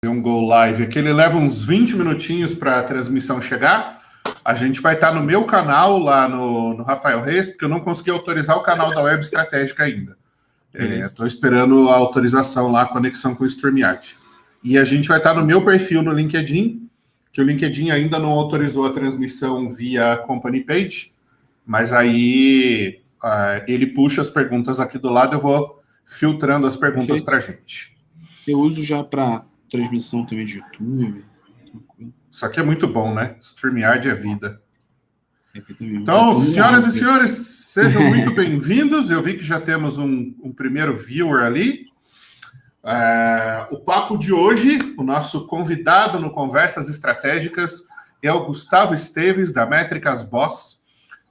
um Go Live aqui, ele leva uns 20 minutinhos para a transmissão chegar. A gente vai estar no meu canal lá no Rafael Reis, porque eu não consegui autorizar o canal da Web Estratégica ainda. Estou esperando a autorização lá, a conexão com o StreamYard. E a gente vai estar no meu perfil no LinkedIn, que o LinkedIn ainda não autorizou a transmissão via Company Page, mas aí ele puxa as perguntas aqui do lado, eu vou filtrando as perguntas para a gente. Eu uso já para transmissão também de YouTube. Isso aqui é muito bom, né? StreamYard é vida. Então, senhoras e senhores, sejam muito bem-vindos. Eu vi que já temos um primeiro viewer ali. O papo de hoje, o nosso convidado no Conversas Estratégicas é o Gustavo Esteves, da Métricas Boss.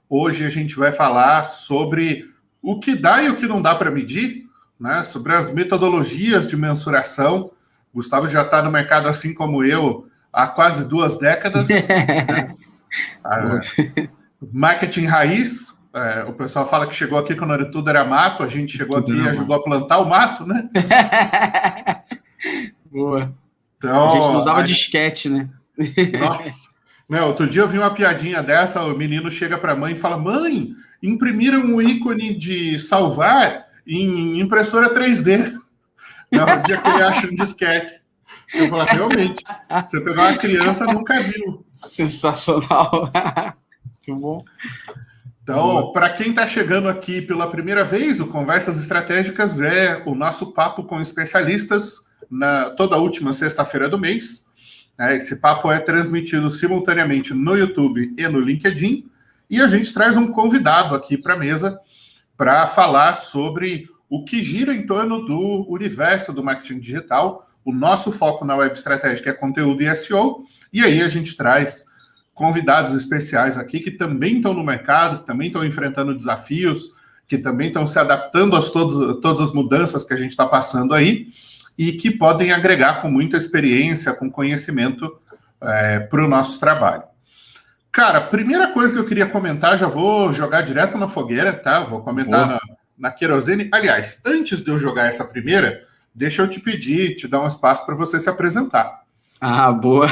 Hoje a gente vai falar sobre o que dá e o que não dá para medir, né? Sobre as metodologias de mensuração. O Gustavo já está no mercado, assim como eu, há quase 2 décadas. Né? Marketing raiz. O pessoal fala que chegou aqui quando tudo era mato, a gente chegou aqui e ajudou a plantar o mato, né? Boa. Então, a gente não usava disquete, né? Nossa. Não, outro dia eu vi uma piadinha dessa, o menino chega para a mãe e fala: mãe, imprimiram um ícone de salvar em impressora 3D. No dia que ele acha um disquete. Eu falo, realmente, você pegou uma criança, nunca viu. Sensacional. Muito bom. Então, para quem está chegando aqui pela primeira vez, o Conversas Estratégicas é o nosso papo com especialistas toda última sexta-feira do mês. Esse papo é transmitido simultaneamente no YouTube e no LinkedIn. E a gente traz um convidado aqui para a mesa para falar sobre o que gira em torno do universo do marketing digital. O nosso foco na Web Estratégica é conteúdo e SEO. E aí a gente traz convidados especiais aqui que também estão no mercado, que também estão enfrentando desafios, que também estão se adaptando a todas as mudanças que a gente está passando aí e que podem agregar com muita experiência, com conhecimento para o nosso trabalho. Cara, primeira coisa que eu queria comentar, já vou jogar direto na fogueira, tá? Vou comentar na querosene. Aliás, antes de eu jogar essa primeira, deixa eu te pedir, te dar um espaço para você se apresentar. Boa.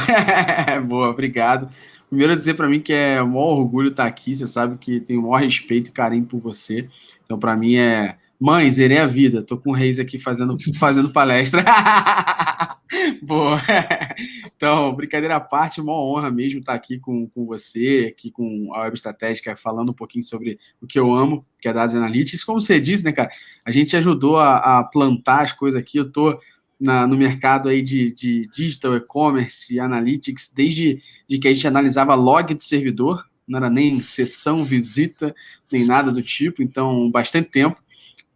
Boa, obrigado. Primeiro dizer para mim que é um maior orgulho estar aqui, você sabe que tenho o maior respeito e carinho por você. Então, para mim é... Mãe, zerei a vida. Tô com o Reis aqui fazendo palestra. Boa. Então, brincadeira à parte, uma honra mesmo estar aqui com você, aqui com a Web Estratégica, falando um pouquinho sobre o que eu amo, que é Dados Analytics. Como você disse, né, cara? A gente ajudou a plantar as coisas aqui. Eu tô no mercado aí de digital, e-commerce, analytics, desde que a gente analisava log do servidor, não era nem sessão, visita, nem nada do tipo. Então, bastante tempo.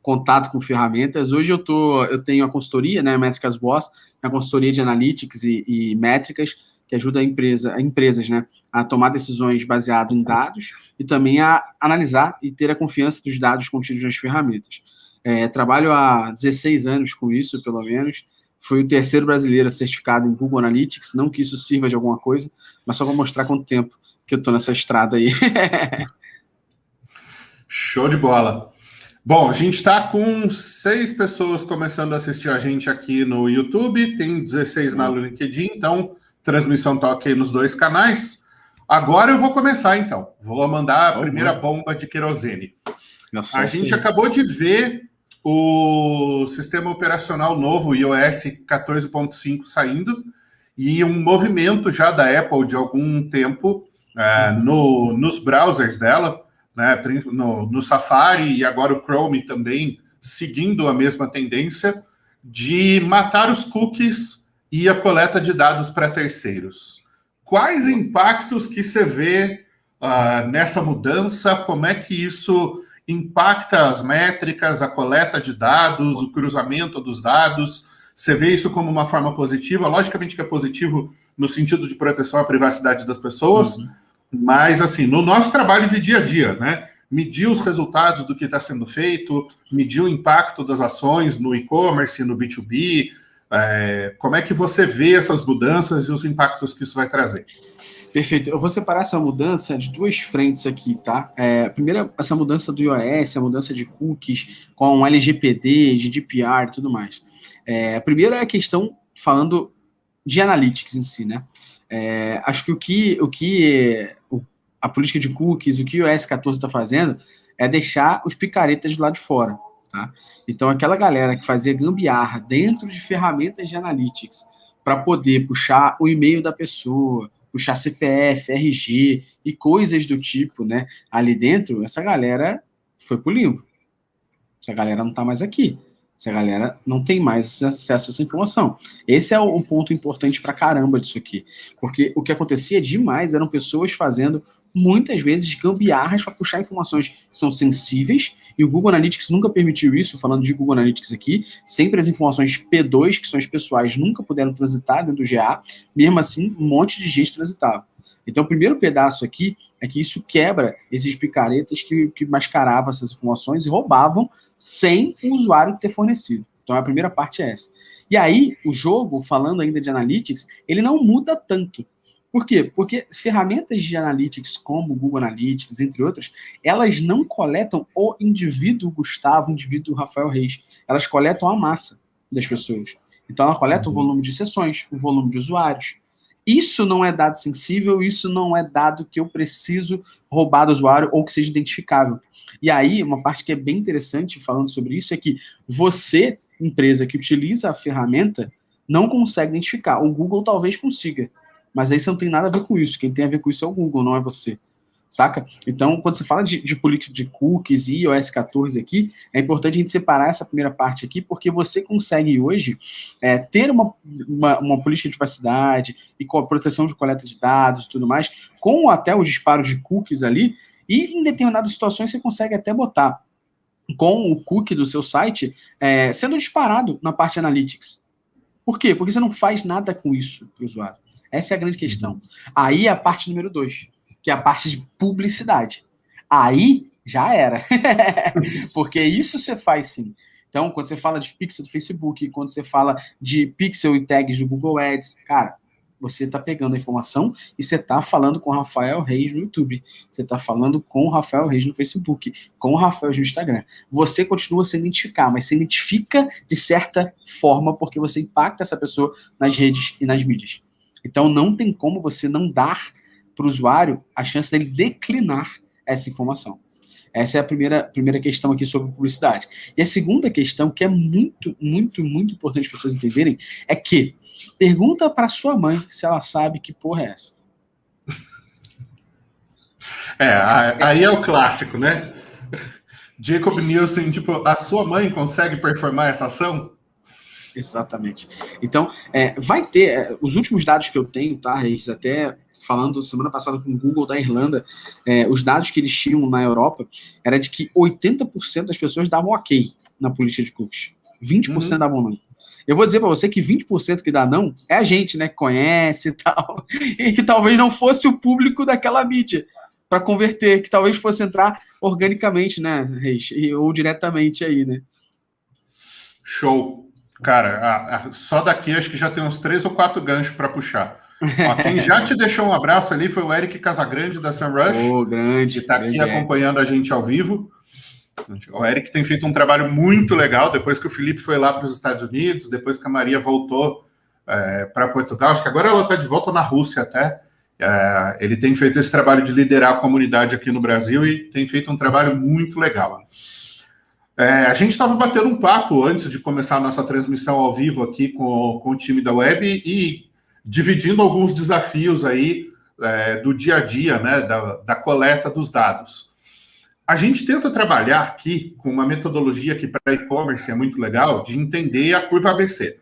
Contato com ferramentas. Hoje eu tenho a consultoria, né, Métricas Boss, a consultoria de analytics e métricas, que ajuda a empresas, né, a tomar decisões baseadas em dados e também a analisar e ter a confiança dos dados contidos nas ferramentas. Trabalho há 16 anos com isso, pelo menos. Fui o 3º brasileiro certificado em Google Analytics, não que isso sirva de alguma coisa, mas só para mostrar quanto tempo que eu estou nessa estrada aí. Show de bola. Bom, a gente está com 6 pessoas começando a assistir a gente aqui no YouTube, tem 16 no LinkedIn, então transmissão está ok nos 2 canais. Agora eu vou começar, então. Vou mandar a primeira bomba de querosene. A gente acabou de ver o sistema operacional novo, iOS 14.5, saindo, e um movimento já da Apple de algum tempo nos browsers dela, né, no Safari e agora o Chrome também, seguindo a mesma tendência de matar os cookies e a coleta de dados para terceiros. Quais impactos que você vê nessa mudança? Como é que isso impacta as métricas, a coleta de dados, o cruzamento dos dados? Você vê isso como uma forma positiva? Logicamente que é positivo no sentido de proteção à privacidade das pessoas, mas, assim, no nosso trabalho de dia a dia, né? Medir os resultados do que está sendo feito, medir o impacto das ações no e-commerce, no B2B. Como é que você vê essas mudanças e os impactos que isso vai trazer? Perfeito. Eu vou separar essa mudança de 2 frentes aqui, tá? Primeiro, essa mudança do iOS, a mudança de cookies com LGPD, GDPR e tudo mais. Primeiro é a questão falando de analytics em si, né? Acho que a política de cookies, o que o iOS 14 está fazendo é deixar os picaretas do lado de fora, tá? Então, aquela galera que fazia gambiarra dentro de ferramentas de analytics para poder puxar o e-mail da pessoa, puxar CPF, RG e coisas do tipo, né, ali dentro, essa galera foi pro limbo. Essa galera não está mais aqui. Essa galera não tem mais acesso a essa informação. Esse é o ponto importante pra caramba disso aqui. Porque o que acontecia demais eram pessoas fazendo, muitas vezes, gambiarras para puxar informações que são sensíveis, e o Google Analytics nunca permitiu isso, falando de Google Analytics aqui, sempre as informações P2, que são as pessoais, nunca puderam transitar dentro do GA, mesmo assim, um monte de gente transitava. Então, o primeiro pedaço aqui é que isso quebra esses picaretas que mascaravam essas informações e roubavam sem o usuário ter fornecido. Então, a primeira parte é essa. E aí, o jogo, falando ainda de Analytics, ele não muda tanto. Por quê? Porque ferramentas de Analytics, como o Google Analytics, entre outras, elas não coletam o indivíduo Gustavo, o indivíduo Rafael Reis. Elas coletam a massa das pessoas. Então, ela coleta o volume de sessões, o volume de usuários. Isso não é dado sensível, isso não é dado que eu preciso roubar do usuário ou que seja identificável. E aí, uma parte que é bem interessante falando sobre isso é que você, empresa que utiliza a ferramenta, não consegue identificar. O Google talvez consiga, mas aí você não tem nada a ver com isso. Quem tem a ver com isso é o Google, não é você. Saca? Então, quando você fala de política de cookies e iOS 14 aqui, é importante a gente separar essa primeira parte aqui, porque você consegue hoje ter uma política de privacidade e com a proteção de coleta de dados e tudo mais, com até os disparos de cookies ali, e em determinadas situações você consegue até botar com o cookie do seu site sendo disparado na parte de Analytics. Por quê? Porque você não faz nada com isso para o usuário. Essa é a grande questão. Aí é a parte número 2. Que é a parte de publicidade. Aí já era. Porque isso você faz sim. Então, quando você fala de pixel do Facebook, quando você fala de pixel e tags do Google Ads, cara, você está pegando a informação e você está falando com o Rafael Reis no YouTube. Você está falando com o Rafael Reis no Facebook, com o Rafael Reis no Instagram. Você continua sem identificar, mas se identifica de certa forma porque você impacta essa pessoa nas redes e nas mídias. Então, não tem como você não dar para o usuário a chance dele declinar essa informação. Essa é a primeira questão aqui sobre publicidade. E a segunda questão, que é muito, muito, muito importante as pessoas entenderem, é que pergunta para sua mãe se ela sabe que porra é essa. Aí é o clássico, né? Jacob Nielsen, tipo, a sua mãe consegue performar essa ação? Exatamente. Então, vai ter, os últimos dados que eu tenho, tá, Reis, até falando semana passada com o Google da Irlanda, os dados que eles tinham na Europa era de que 80% das pessoas davam ok na política de cookies. 20% davam não. Eu vou dizer para você que 20% que dá não é a gente, né, que conhece e tal, e que talvez não fosse o público daquela mídia para converter, que talvez fosse entrar organicamente, né, Reis, ou diretamente aí, né? Show. Cara, só daqui acho que já tem uns 3 ou 4 ganchos para puxar. Ó, quem já te deixou um abraço ali foi o Eric Casagrande, da SEMrush, grande, que está aqui acompanhando a gente ao vivo. O Eric tem feito um trabalho muito legal, depois que o Felipe foi lá para os Estados Unidos, depois que a Maria voltou para Portugal, acho que agora ela está de volta na Rússia até. Ele tem feito esse trabalho de liderar a comunidade aqui no Brasil e tem feito um trabalho muito legal. A gente estava batendo um papo antes de começar a nossa transmissão ao vivo aqui com o time da Web e dividindo alguns desafios aí do dia a dia, né, da coleta dos dados. A gente tenta trabalhar aqui com uma metodologia que para e-commerce é muito legal, de entender a curva ABC.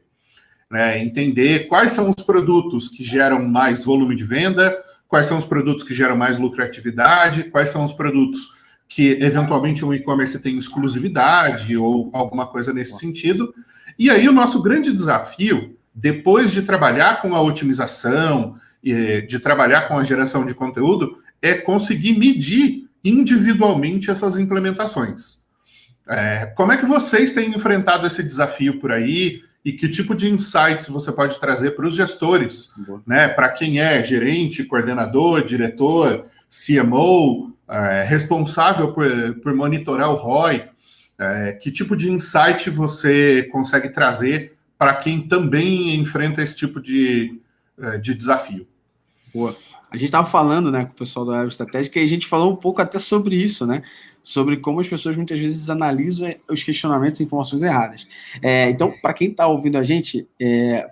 Né, entender quais são os produtos que geram mais volume de venda, quais são os produtos que geram mais lucratividade, quais são os produtos que eventualmente um e-commerce tem exclusividade ou alguma coisa nesse sentido. E aí o nosso grande desafio, depois de trabalhar com a otimização, de trabalhar com a geração de conteúdo, é conseguir medir individualmente essas implementações. Como é que vocês têm enfrentado esse desafio por aí e que tipo de insights você pode trazer para os gestores, né? Para quem é gerente, coordenador, diretor, CMO, responsável por monitorar o ROI, que tipo de insight você consegue trazer para quem também enfrenta esse tipo de desafio. Boa. A gente estava falando, né, com o pessoal da Web Estratégica, e a gente falou um pouco até sobre isso, né? Sobre como as pessoas muitas vezes analisam os questionamentos e informações erradas. Então, para quem está ouvindo a gente,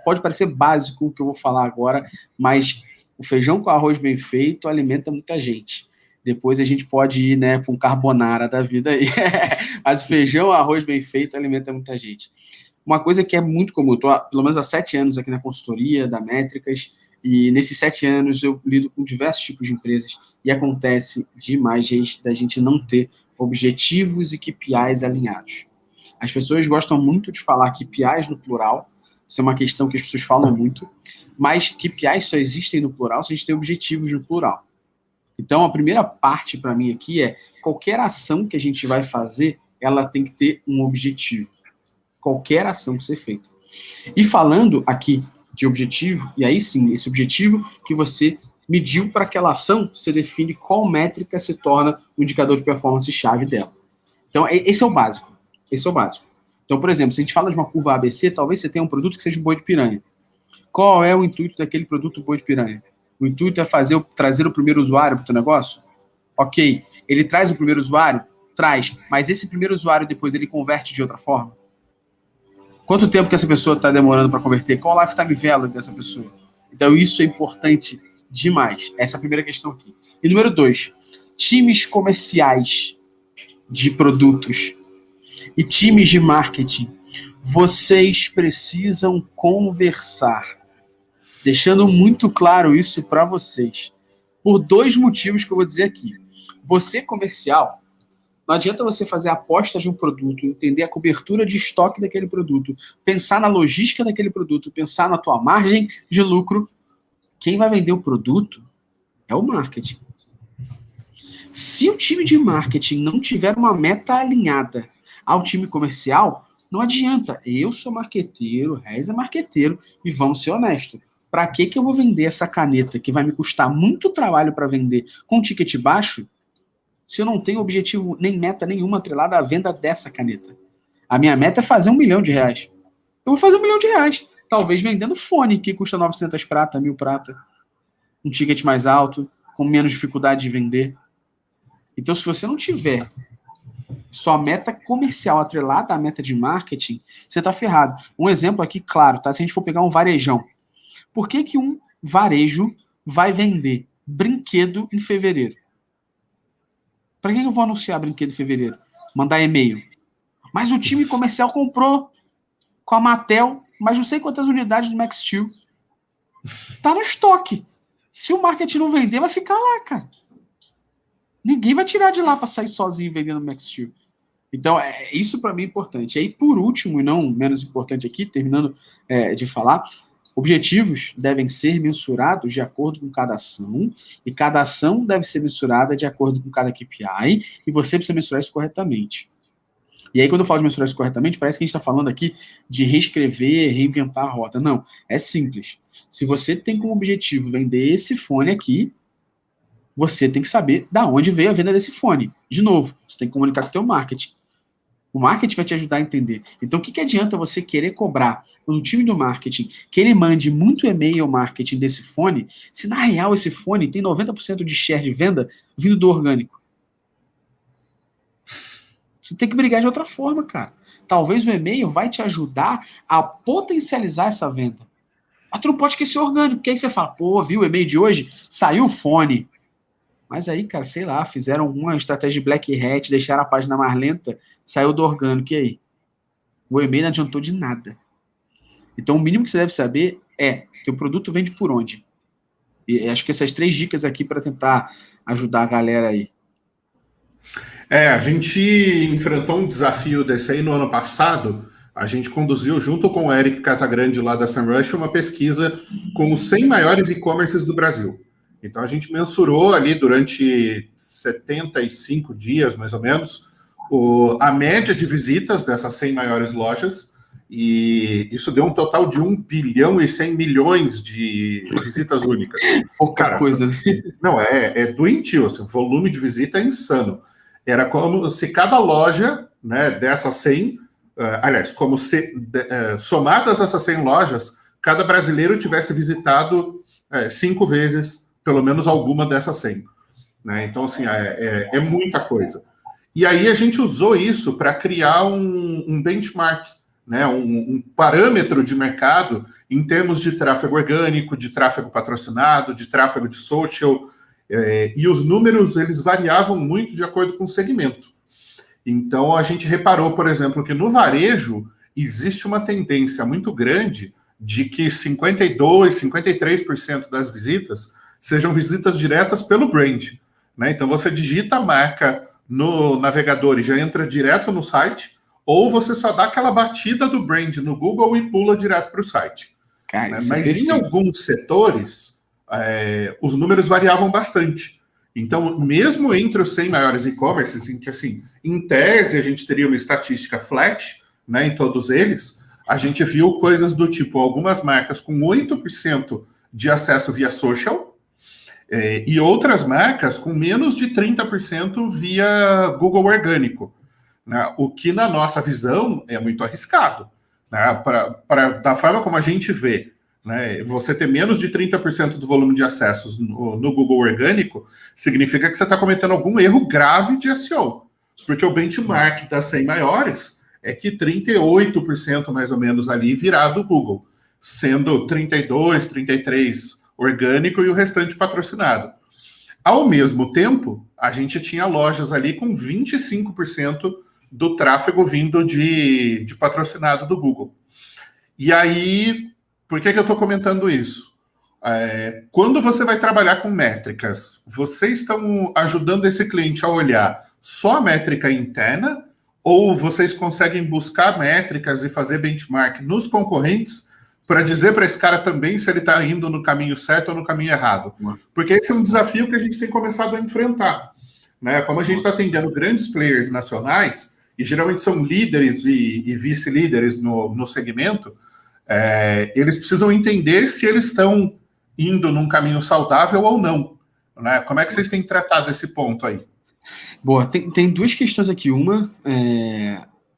pode parecer básico o que eu vou falar agora, mas o feijão com arroz bem feito alimenta muita gente. Depois a gente pode ir, né, com carbonara da vida aí. Mas o feijão, arroz bem feito alimenta muita gente. Uma coisa que é muito comum, eu estou pelo menos há 7 anos aqui na consultoria da Métricas, e nesses 7 anos eu lido com diversos tipos de empresas e acontece demais da gente não ter objetivos e KPIs alinhados. As pessoas gostam muito de falar KPIs no plural, isso é uma questão que as pessoas falam muito, mas KPIs só existem no plural se a gente tem objetivos no plural. Então, a primeira parte para mim aqui é qualquer ação que a gente vai fazer, ela tem que ter um objetivo. Qualquer ação que ser feita. E falando aqui de objetivo, e aí sim, esse objetivo que você mediu para aquela ação, você define qual métrica se torna o indicador de performance-chave dela. Então, esse é o básico. Esse é o básico. Então, por exemplo, se a gente fala de uma curva ABC, talvez você tenha um produto que seja um boi de piranha. Qual é o intuito daquele produto boi de piranha? O intuito é trazer o primeiro usuário para o teu negócio? Ok. Ele traz o primeiro usuário? Traz. Mas esse primeiro usuário depois ele converte de outra forma? Quanto tempo que essa pessoa está demorando para converter? Qual o lifetime value dessa pessoa? Então, isso é importante demais. Essa é a primeira questão aqui. E número 2, times comerciais de produtos e times de marketing. Vocês precisam conversar. Deixando muito claro isso para vocês. Por 2 motivos que eu vou dizer aqui. Você, comercial, não adianta você fazer a aposta de um produto, entender a cobertura de estoque daquele produto, pensar na logística daquele produto, pensar na tua margem de lucro. Quem vai vender o produto é o marketing. Se o time de marketing não tiver uma meta alinhada ao time comercial, não adianta. Eu sou marqueteiro, o Rez é marqueteiro, e vamos ser honestos. Para que eu vou vender essa caneta que vai me custar muito trabalho para vender com ticket baixo, se eu não tenho objetivo nem meta nenhuma atrelada à venda dessa caneta? A minha meta é fazer R$1 milhão. Eu vou fazer R$1 milhão. Talvez vendendo fone, que custa 900 prata, 1.000 prata. Um ticket mais alto, com menos dificuldade de vender. Então, se você não tiver sua meta comercial atrelada à meta de marketing, você está ferrado. Um exemplo aqui, claro, tá? Se a gente for pegar um varejão. Por que um varejo vai vender brinquedo em fevereiro? Para que eu vou anunciar brinquedo em fevereiro? Mandar e-mail. Mas o time comercial comprou com a Mattel mais não sei quantas unidades do Max Steel. Tá no estoque. Se o marketing não vender, vai ficar lá, cara. Ninguém vai tirar de lá para sair sozinho vendendo Max Steel. Então, isso para mim é importante. E aí, por último, e não menos importante aqui, terminando de falar, objetivos devem ser mensurados de acordo com cada ação, e cada ação deve ser mensurada de acordo com cada KPI, e você precisa mensurar isso corretamente. E aí, quando eu falo de mensurar isso corretamente, parece que a gente está falando aqui de reescrever, reinventar a rota. Não, é simples. Se você tem como objetivo vender esse fone aqui, você tem que saber de onde veio a venda desse fone. De novo, você tem que comunicar com o teu marketing. O marketing vai te ajudar a entender. Então, o que adianta você querer cobrar no time do marketing que ele mande muito e-mail ao marketing desse fone, se na real esse fone tem 90% de share de venda vindo do orgânico? Você tem que brigar de outra forma, cara. Talvez o e-mail vai te ajudar a potencializar essa venda. Mas tu não pode esquecer o orgânico, porque aí você fala, pô, viu o e-mail de hoje? Saiu o fone. Mas aí, cara, sei lá, fizeram uma estratégia de black hat, deixaram a página mais lenta, saiu do orgânico, e aí? O e-mail não adiantou de nada. Então, o mínimo que você deve saber é, teu produto vende por onde? E acho que essas 3 dicas aqui para tentar ajudar a galera aí. A gente enfrentou um desafio desse aí no ano passado. A gente conduziu, junto com o Eric Casagrande, lá da SEMrush, uma pesquisa com os 100 maiores e-commerces do Brasil. Então, a gente mensurou ali durante 75 dias, mais ou menos, a média de visitas dessas 100 maiores lojas, e isso deu um total de 1 bilhão e 100 milhões de visitas únicas. Pouca coisa. Não, é doentio, assim, o volume de visita é insano. Era como se cada loja, né, dessas 100 aliás, como se somadas essas 100 lojas, cada brasileiro tivesse visitado 5 vezes, pelo menos alguma dessas 100. Né? Então, assim, é muita coisa. E aí a gente usou isso para criar um benchmark, né? Um parâmetro de mercado em termos de tráfego orgânico, de tráfego patrocinado, de tráfego de social, e os números, eles variavam muito de acordo com o segmento. Então, a gente reparou, por exemplo, que no varejo existe uma tendência muito grande de que 52%, 53% das visitas sejam visitas diretas pelo brand. Né? Então, você digita a marca no navegador e já entra direto no site, ou você só dá aquela batida do brand no Google e pula direto para o site. Cara, Né? Mas em alguns setores, os números variavam bastante. Então, mesmo entre os 100 maiores e-commerces, em que, assim, em tese, a gente teria uma estatística flat, né, em todos eles, a gente viu coisas do tipo, algumas marcas com 8% de acesso via social, e outras marcas com menos de 30% via Google orgânico, né, o que, na nossa visão, é muito arriscado. Né, da forma como a gente vê, né, você ter menos de 30% do volume de acessos no Google orgânico significa que você está cometendo algum erro grave de SEO, porque o benchmark das 100 maiores é que 38% mais ou menos ali virá do Google, sendo 32, 33 orgânico e o restante patrocinado. Ao mesmo tempo, a gente tinha lojas ali com 25% do tráfego vindo de patrocinado do Google. E aí, por que eu estou comentando isso? Quando você vai trabalhar com métricas, vocês estão ajudando esse cliente a olhar só a métrica interna, ou vocês conseguem buscar métricas e fazer benchmark nos concorrentes para dizer para esse cara também se ele está indo no caminho certo ou no caminho errado? Porque esse é um desafio que a gente tem começado a enfrentar. Né? Como a gente está atendendo grandes players nacionais, e geralmente são líderes e vice-líderes no segmento, eles precisam entender se eles estão indo num caminho saudável ou não. Né? Como é que vocês têm tratado esse ponto aí? Boa, tem duas questões aqui. Uma,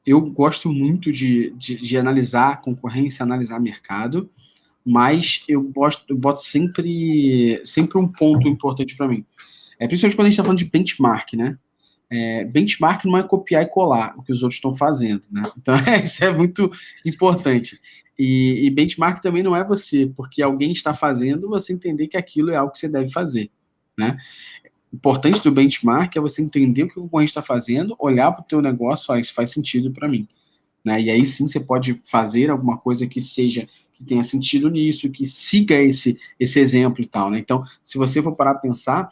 eu gosto muito de analisar a concorrência, analisar mercado, mas eu boto sempre um ponto importante para mim. Principalmente quando a gente está falando de benchmark, né? Benchmark não é copiar e colar o que os outros estão fazendo, né? Então, isso é muito importante. E benchmark também não é você, porque alguém está fazendo, você entender que aquilo é algo que você deve fazer, né? O importante do benchmark é você entender o que o concorrente está fazendo, olhar para o teu negócio e falar, isso faz sentido para mim. Né? E aí sim você pode fazer alguma coisa que tenha sentido nisso, que siga esse exemplo e tal, né? Então, se você for parar a pensar,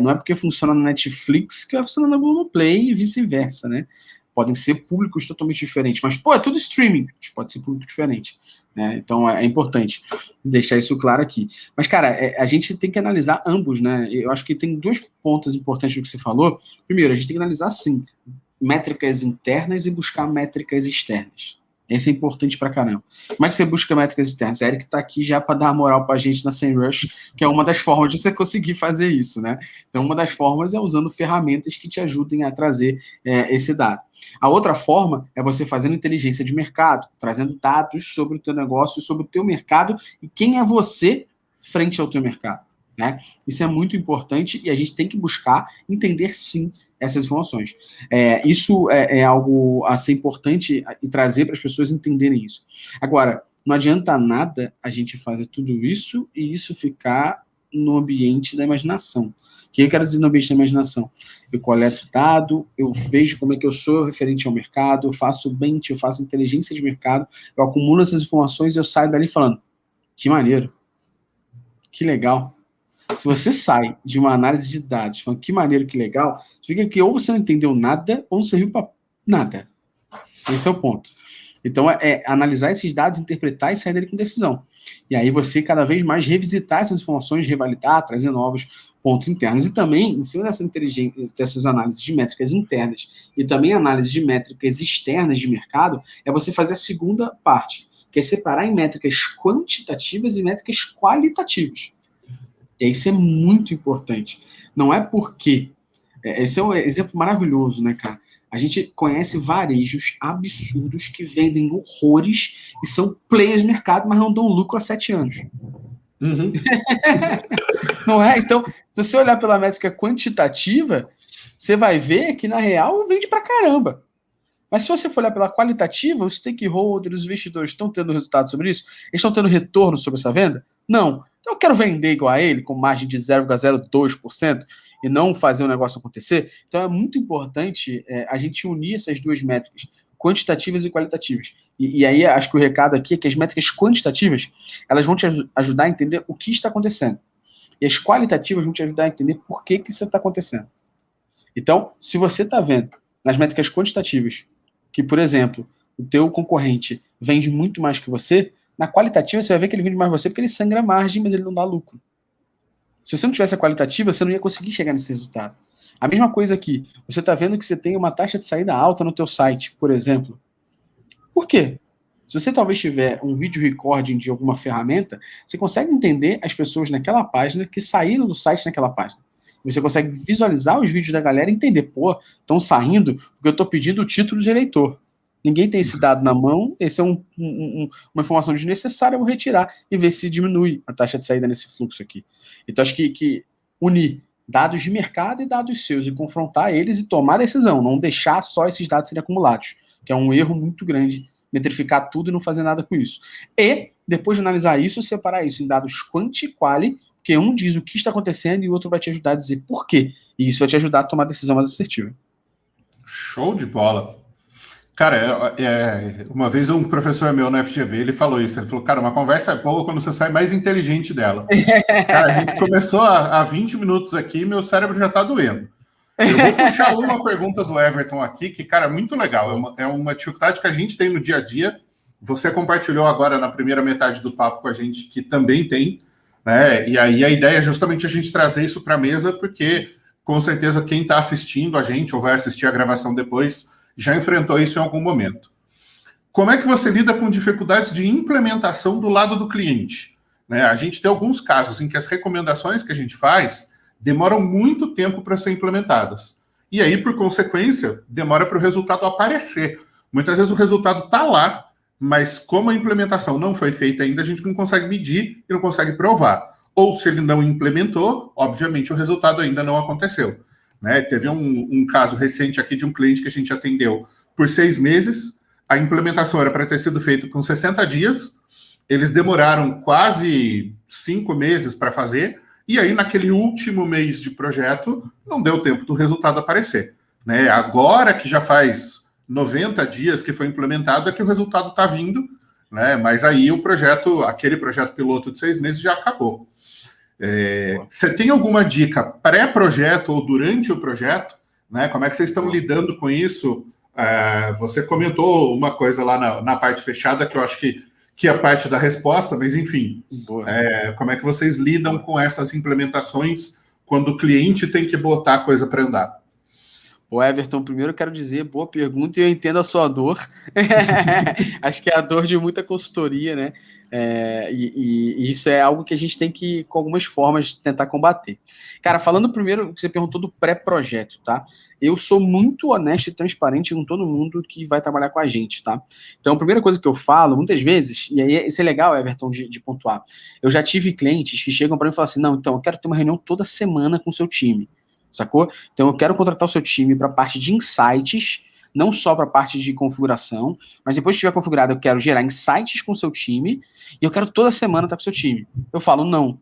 não é porque funciona na Netflix que vai funcionar na Globoplay e vice-versa, né? Podem ser públicos totalmente diferentes, mas, é tudo streaming, pode ser público diferente, né? Então, é importante deixar isso claro aqui. Mas, cara, a gente tem que analisar ambos, né? Eu acho que tem dois pontos importantes do que você falou. Primeiro, a gente tem que analisar, sim, métricas internas e buscar métricas externas. Esse é importante pra caramba. Como é que você busca métricas externas? A Eric tá aqui já para dar moral pra gente na SEMrush, que é uma das formas de você conseguir fazer isso, né? Então, uma das formas é usando ferramentas que te ajudem a trazer esse dado. A outra forma é você fazendo inteligência de mercado, trazendo dados sobre o teu negócio, sobre o teu mercado e quem é você frente ao teu mercado. Né? Isso é muito importante e a gente tem que buscar entender, sim, essas informações. Isso é algo a ser importante e trazer para as pessoas entenderem isso. Agora, não adianta nada a gente fazer tudo isso e isso ficar no ambiente da imaginação. O que eu quero dizer no ambiente da imaginação? Eu coleto dado, eu vejo como é que eu sou referente ao mercado, eu faço bench, eu faço inteligência de mercado, eu acumulo essas informações e eu saio dali falando, que maneiro, que legal. Se você sai de uma análise de dados falando que maneiro, que legal, significa que ou você não entendeu nada ou não serviu para nada. Esse é o ponto. Então, analisar esses dados, interpretar e sair dele com decisão. E aí você cada vez mais revisitar essas informações, revalidar, trazer novos pontos internos. E também, em cima dessas análises de métricas internas e também análise de métricas externas de mercado, é você fazer a segunda parte, que é separar em métricas quantitativas e métricas qualitativas. E isso é muito importante. Não é porque... Esse é um exemplo maravilhoso, né, cara? A gente conhece varejos absurdos que vendem horrores e são players no mercado, mas não dão lucro há 7 anos. Uhum. Não é? Então, se você olhar pela métrica quantitativa, você vai ver que, na real, vende pra caramba. Mas se você for olhar pela qualitativa, os stakeholders, os investidores estão tendo resultado sobre isso? Eles estão tendo retorno sobre essa venda? Não. Então eu quero vender igual a ele, com margem de 0,02% e não fazer o negócio acontecer. Então é muito importante a gente unir essas duas métricas, quantitativas e qualitativas. E aí acho que o recado aqui é que as métricas quantitativas, elas vão te ajudar a entender o que está acontecendo. E as qualitativas vão te ajudar a entender por que isso está acontecendo. Então, se você está vendo nas métricas quantitativas que, por exemplo, o teu concorrente vende muito mais que você, na qualitativa você vai ver que ele vende mais que você porque ele sangra a margem, mas ele não dá lucro. Se você não tivesse a qualitativa, você não ia conseguir chegar nesse resultado. A mesma coisa aqui, você está vendo que você tem uma taxa de saída alta no teu site, por exemplo. Por quê? Se você talvez tiver um vídeo recording de alguma ferramenta, você consegue entender as pessoas naquela página que saíram do site naquela página. Você consegue visualizar os vídeos da galera e entender, pô, estão saindo porque eu estou pedindo o título de eleitor. Ninguém tem esse dado na mão, esse é uma informação desnecessária, eu vou retirar e ver se diminui a taxa de saída nesse fluxo aqui. Então, acho que unir dados de mercado e dados seus e confrontar eles e tomar decisão, não deixar só esses dados serem acumulados, que é um erro muito grande, metrificar tudo e não fazer nada com isso. E, depois de analisar isso, separar isso em dados quanti e quali, porque um diz o que está acontecendo e o outro vai te ajudar a dizer por quê. E isso vai te ajudar a tomar decisão mais assertiva. Show de bola. Cara, uma vez um professor meu na FGV, ele falou isso. Ele falou, cara, uma conversa é boa quando você sai mais inteligente dela. Cara, a gente começou há 20 minutos aqui e meu cérebro já tá doendo. Eu vou puxar uma pergunta do Everton aqui, que, cara, é muito legal. É uma dificuldade que a gente tem no dia a dia. Você compartilhou agora na primeira metade do papo com a gente, que também tem, né? E aí a ideia é justamente a gente trazer isso para a mesa, porque com certeza quem está assistindo a gente ou vai assistir a gravação depois já enfrentou isso em algum momento. Como é que você lida com dificuldades de implementação do lado do cliente? Né? A gente tem alguns casos em que as recomendações que a gente faz demoram muito tempo para ser implementadas. E aí, por consequência, demora para o resultado aparecer. Muitas vezes o resultado está lá, mas como a implementação não foi feita ainda, a gente não consegue medir e não consegue provar. Ou se ele não implementou, obviamente o resultado ainda não aconteceu. Né? Teve um caso recente aqui de um cliente que a gente atendeu por 6 meses, a implementação era para ter sido feita com 60 dias, eles demoraram quase 5 meses para fazer, e aí naquele último mês de projeto não deu tempo do resultado aparecer. Né? Agora que já faz 90 dias que foi implementado, é que o resultado está vindo, né? Mas aí aquele projeto piloto de 6 meses já acabou. Você tem alguma dica pré-projeto ou durante o projeto? Né? Como é que vocês estão lidando com isso? Você comentou uma coisa lá na parte fechada, que eu acho que é parte da resposta, mas enfim, como é que vocês lidam com essas implementações quando o cliente tem que botar a coisa para andar? Ô Everton, primeiro eu quero dizer, boa pergunta, e eu entendo a sua dor. Acho que é a dor de muita consultoria, né? E isso é algo que a gente tem que, com algumas formas, tentar combater. Cara, falando primeiro o que você perguntou do pré-projeto, tá? Eu sou muito honesto e transparente com todo mundo que vai trabalhar com a gente, tá? Então, a primeira coisa que eu falo, muitas vezes, e aí isso é legal, Everton, de pontuar, eu já tive clientes que chegam para mim e falam assim, não, então, eu quero ter uma reunião toda semana com o seu time. Sacou? Então eu quero contratar o seu time para a parte de insights, não só para a parte de configuração, mas depois que estiver configurado, eu quero gerar insights com o seu time e eu quero toda semana estar com o seu time. Eu falo, não.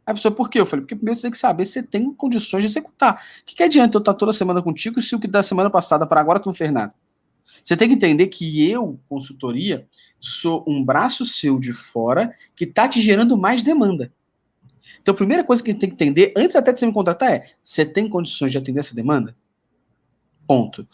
Aí a pessoa, por quê? Eu falei, porque primeiro você tem que saber se você tem condições de executar. O que adianta eu estar toda semana contigo se o que da semana passada para agora tu não fez nada? Você tem que entender que eu, consultoria, sou um braço seu de fora que está te gerando mais demanda. Então, a primeira coisa que tem que entender, antes até de você me contratar, é: você tem condições de atender essa demanda? Ponto.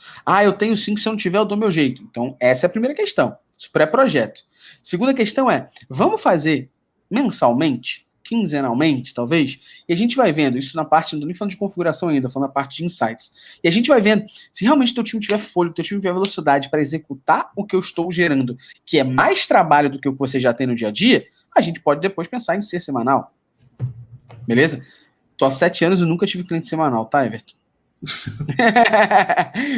Eu tenho sim, se eu não tiver, eu dou meu jeito. Então, essa é a primeira questão. Isso pré-projeto. Segunda questão é: vamos fazer mensalmente? Quinzenalmente, talvez? E a gente vai vendo, isso na parte, não estou nem falando de configuração ainda, falando na parte de insights. E a gente vai vendo, se realmente o teu time tiver fôlego, o teu time tiver velocidade para executar o que eu estou gerando, que é mais trabalho do que o que você já tem no dia a dia, a gente pode depois pensar em ser semanal. Beleza? Tô há 7 anos e nunca tive cliente semanal, tá, Everton?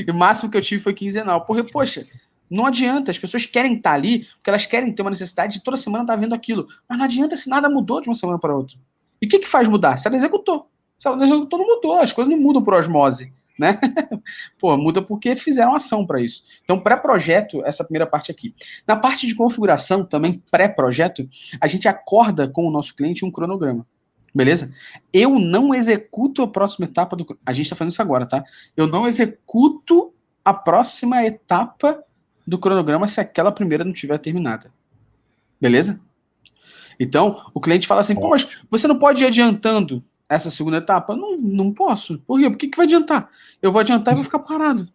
E o máximo que eu tive foi quinzenal. Porque, poxa, não adianta. As pessoas querem estar ali porque elas querem ter uma necessidade de toda semana estar vendo aquilo. Mas não adianta se nada mudou de uma semana para outra. E o que faz mudar? Se ela executou. Se ela não executou, não mudou. As coisas não mudam por osmose, né? Pô, muda porque fizeram ação para isso. Então, pré-projeto, essa primeira parte aqui. Na parte de configuração, também pré-projeto, a gente acorda com o nosso cliente um cronograma. Beleza? Eu não executo a próxima etapa do... A gente tá fazendo isso agora, tá? Eu não executo a próxima etapa do cronograma se aquela primeira não tiver terminada. Beleza? Então, o cliente fala assim, pô, mas você não pode ir adiantando essa segunda etapa? Não, não posso. Por quê? Por que vai adiantar? Eu vou adiantar e vou ficar parado.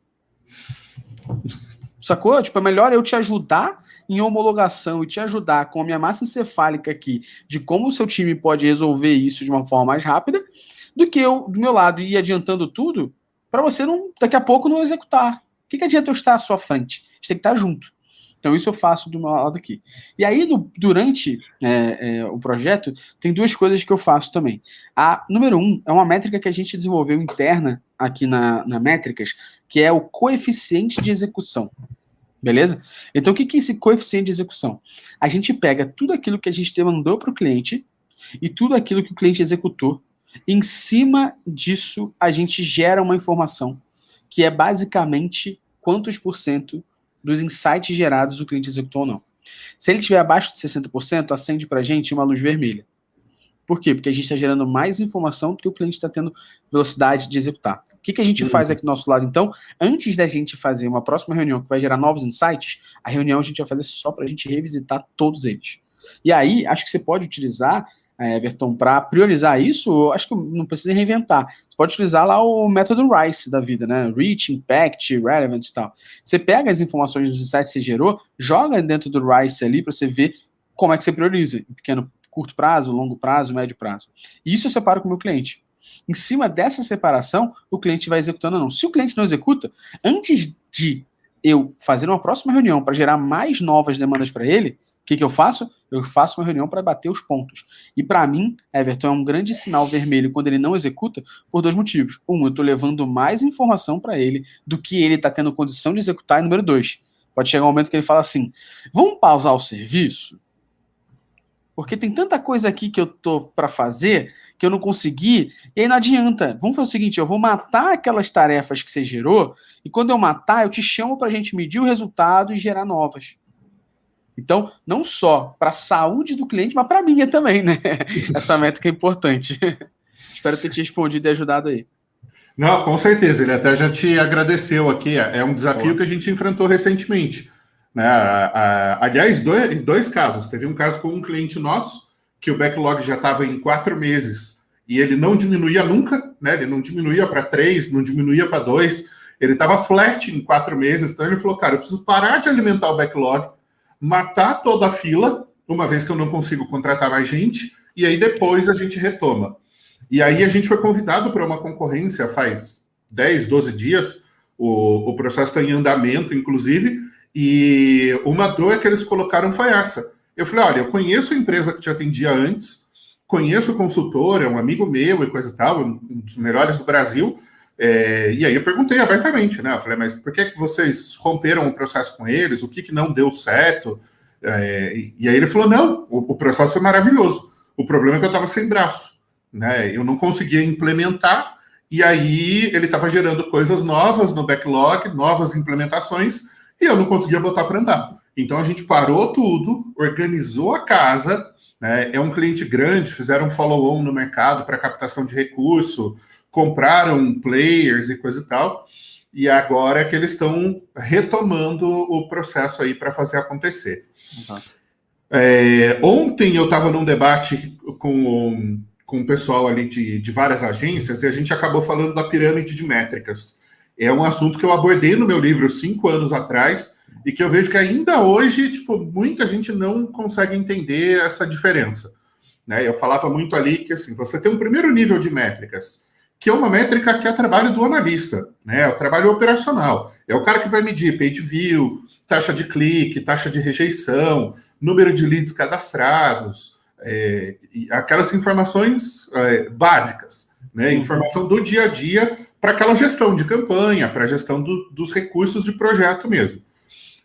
Sacou? Tipo, é melhor eu te ajudar em homologação e te ajudar com a minha massa encefálica aqui de como o seu time pode resolver isso de uma forma mais rápida, do que eu, do meu lado, ir adiantando tudo para você não, daqui a pouco não executar. O que adianta eu estar à sua frente? A gente tem que estar junto. Então isso eu faço do meu lado aqui. E aí, durante o projeto, tem duas coisas que eu faço também. A número 1 é uma métrica que a gente desenvolveu interna aqui na Métricas, que é o coeficiente de execução. Beleza? Então, o que é esse coeficiente de execução? A gente pega tudo aquilo que a gente mandou para o cliente e tudo aquilo que o cliente executou. Em cima disso, a gente gera uma informação que é basicamente quantos por cento dos insights gerados o cliente executou ou não. Se ele estiver abaixo de 60%, acende para a gente uma luz vermelha. Por quê? Porque a gente está gerando mais informação do que o cliente está tendo velocidade de executar. O que a gente faz aqui do nosso lado, então? Antes da gente fazer uma próxima reunião que vai gerar novos insights, a reunião a gente vai fazer só para a gente revisitar todos eles. E aí, acho que você pode utilizar, Everton, para priorizar isso, acho que não precisa reinventar. Você pode utilizar lá o método RICE da vida, né? Reach, Impact, Relevant e tal. Você pega as informações dos insights que você gerou, joga dentro do RICE ali para você ver como é que você prioriza. Em pequeno, curto prazo, longo prazo, médio prazo. E isso eu separo com o meu cliente. Em cima dessa separação, o cliente vai executando ou não. Se o cliente não executa, antes de eu fazer uma próxima reunião para gerar mais novas demandas para ele, o que eu faço? Eu faço uma reunião para bater os pontos. E para mim, Everton, é um grande sinal vermelho quando ele não executa por dois motivos. Um, eu estou levando mais informação para ele do que ele está tendo condição de executar. E número 2, pode chegar um momento que ele fala assim, vamos pausar o serviço? Porque tem tanta coisa aqui que eu tô para fazer que eu não consegui, e aí não adianta. Vamos fazer o seguinte, eu vou matar aquelas tarefas que você gerou, e quando eu matar, eu te chamo para a gente medir o resultado e gerar novas. Então, não só para a saúde do cliente, mas para a minha também, né? Essa métrica é importante. Espero ter te respondido e ajudado aí. Não, com certeza. Ele até já te agradeceu aqui. É um desafio que a gente enfrentou recentemente. Né? Aliás, dois casos. Teve um caso com um cliente nosso, que o backlog já estava em 4 meses, e ele não diminuía nunca, né? Ele não diminuía para 3, não diminuía para 2, ele estava flat em 4 meses, então ele falou, cara, eu preciso parar de alimentar o backlog, matar toda a fila, uma vez que eu não consigo contratar mais gente, e aí depois a gente retoma. E aí a gente foi convidado para uma concorrência faz 10, 12 dias, o processo está em andamento, inclusive, e uma dor que eles colocaram foi essa. Eu falei, olha, eu conheço a empresa que te atendia antes, conheço o consultor, é um amigo meu e coisa e tal, um dos melhores do Brasil, e aí eu perguntei abertamente, né? Eu falei, mas por que vocês romperam o processo com eles? O que não deu certo? E aí ele falou, não, o processo foi maravilhoso. O problema é que eu estava sem braço, né? Eu não conseguia implementar, e aí ele estava gerando coisas novas no backlog, novas implementações, e eu não conseguia botar para andar. Então a gente parou tudo, organizou a casa, né? É um cliente grande, fizeram um follow-on no mercado para captação de recurso, compraram players e coisa e tal, e agora é que eles estão retomando o processo aí para fazer acontecer. Ontem eu estava num debate com o pessoal ali de várias agências e a gente acabou falando da pirâmide de métricas. É um assunto que eu abordei no meu livro 5 anos atrás e que eu vejo que ainda hoje, tipo, muita gente não consegue entender essa diferença. Né? Eu falava muito ali que assim, você tem um primeiro nível de métricas, que é uma métrica que é trabalho do analista, né? É o trabalho operacional. É o cara que vai medir page view, taxa de clique, taxa de rejeição, número de leads cadastrados, aquelas informações básicas, né? Informação do dia a dia para aquela gestão de campanha, para a gestão dos recursos de projeto mesmo.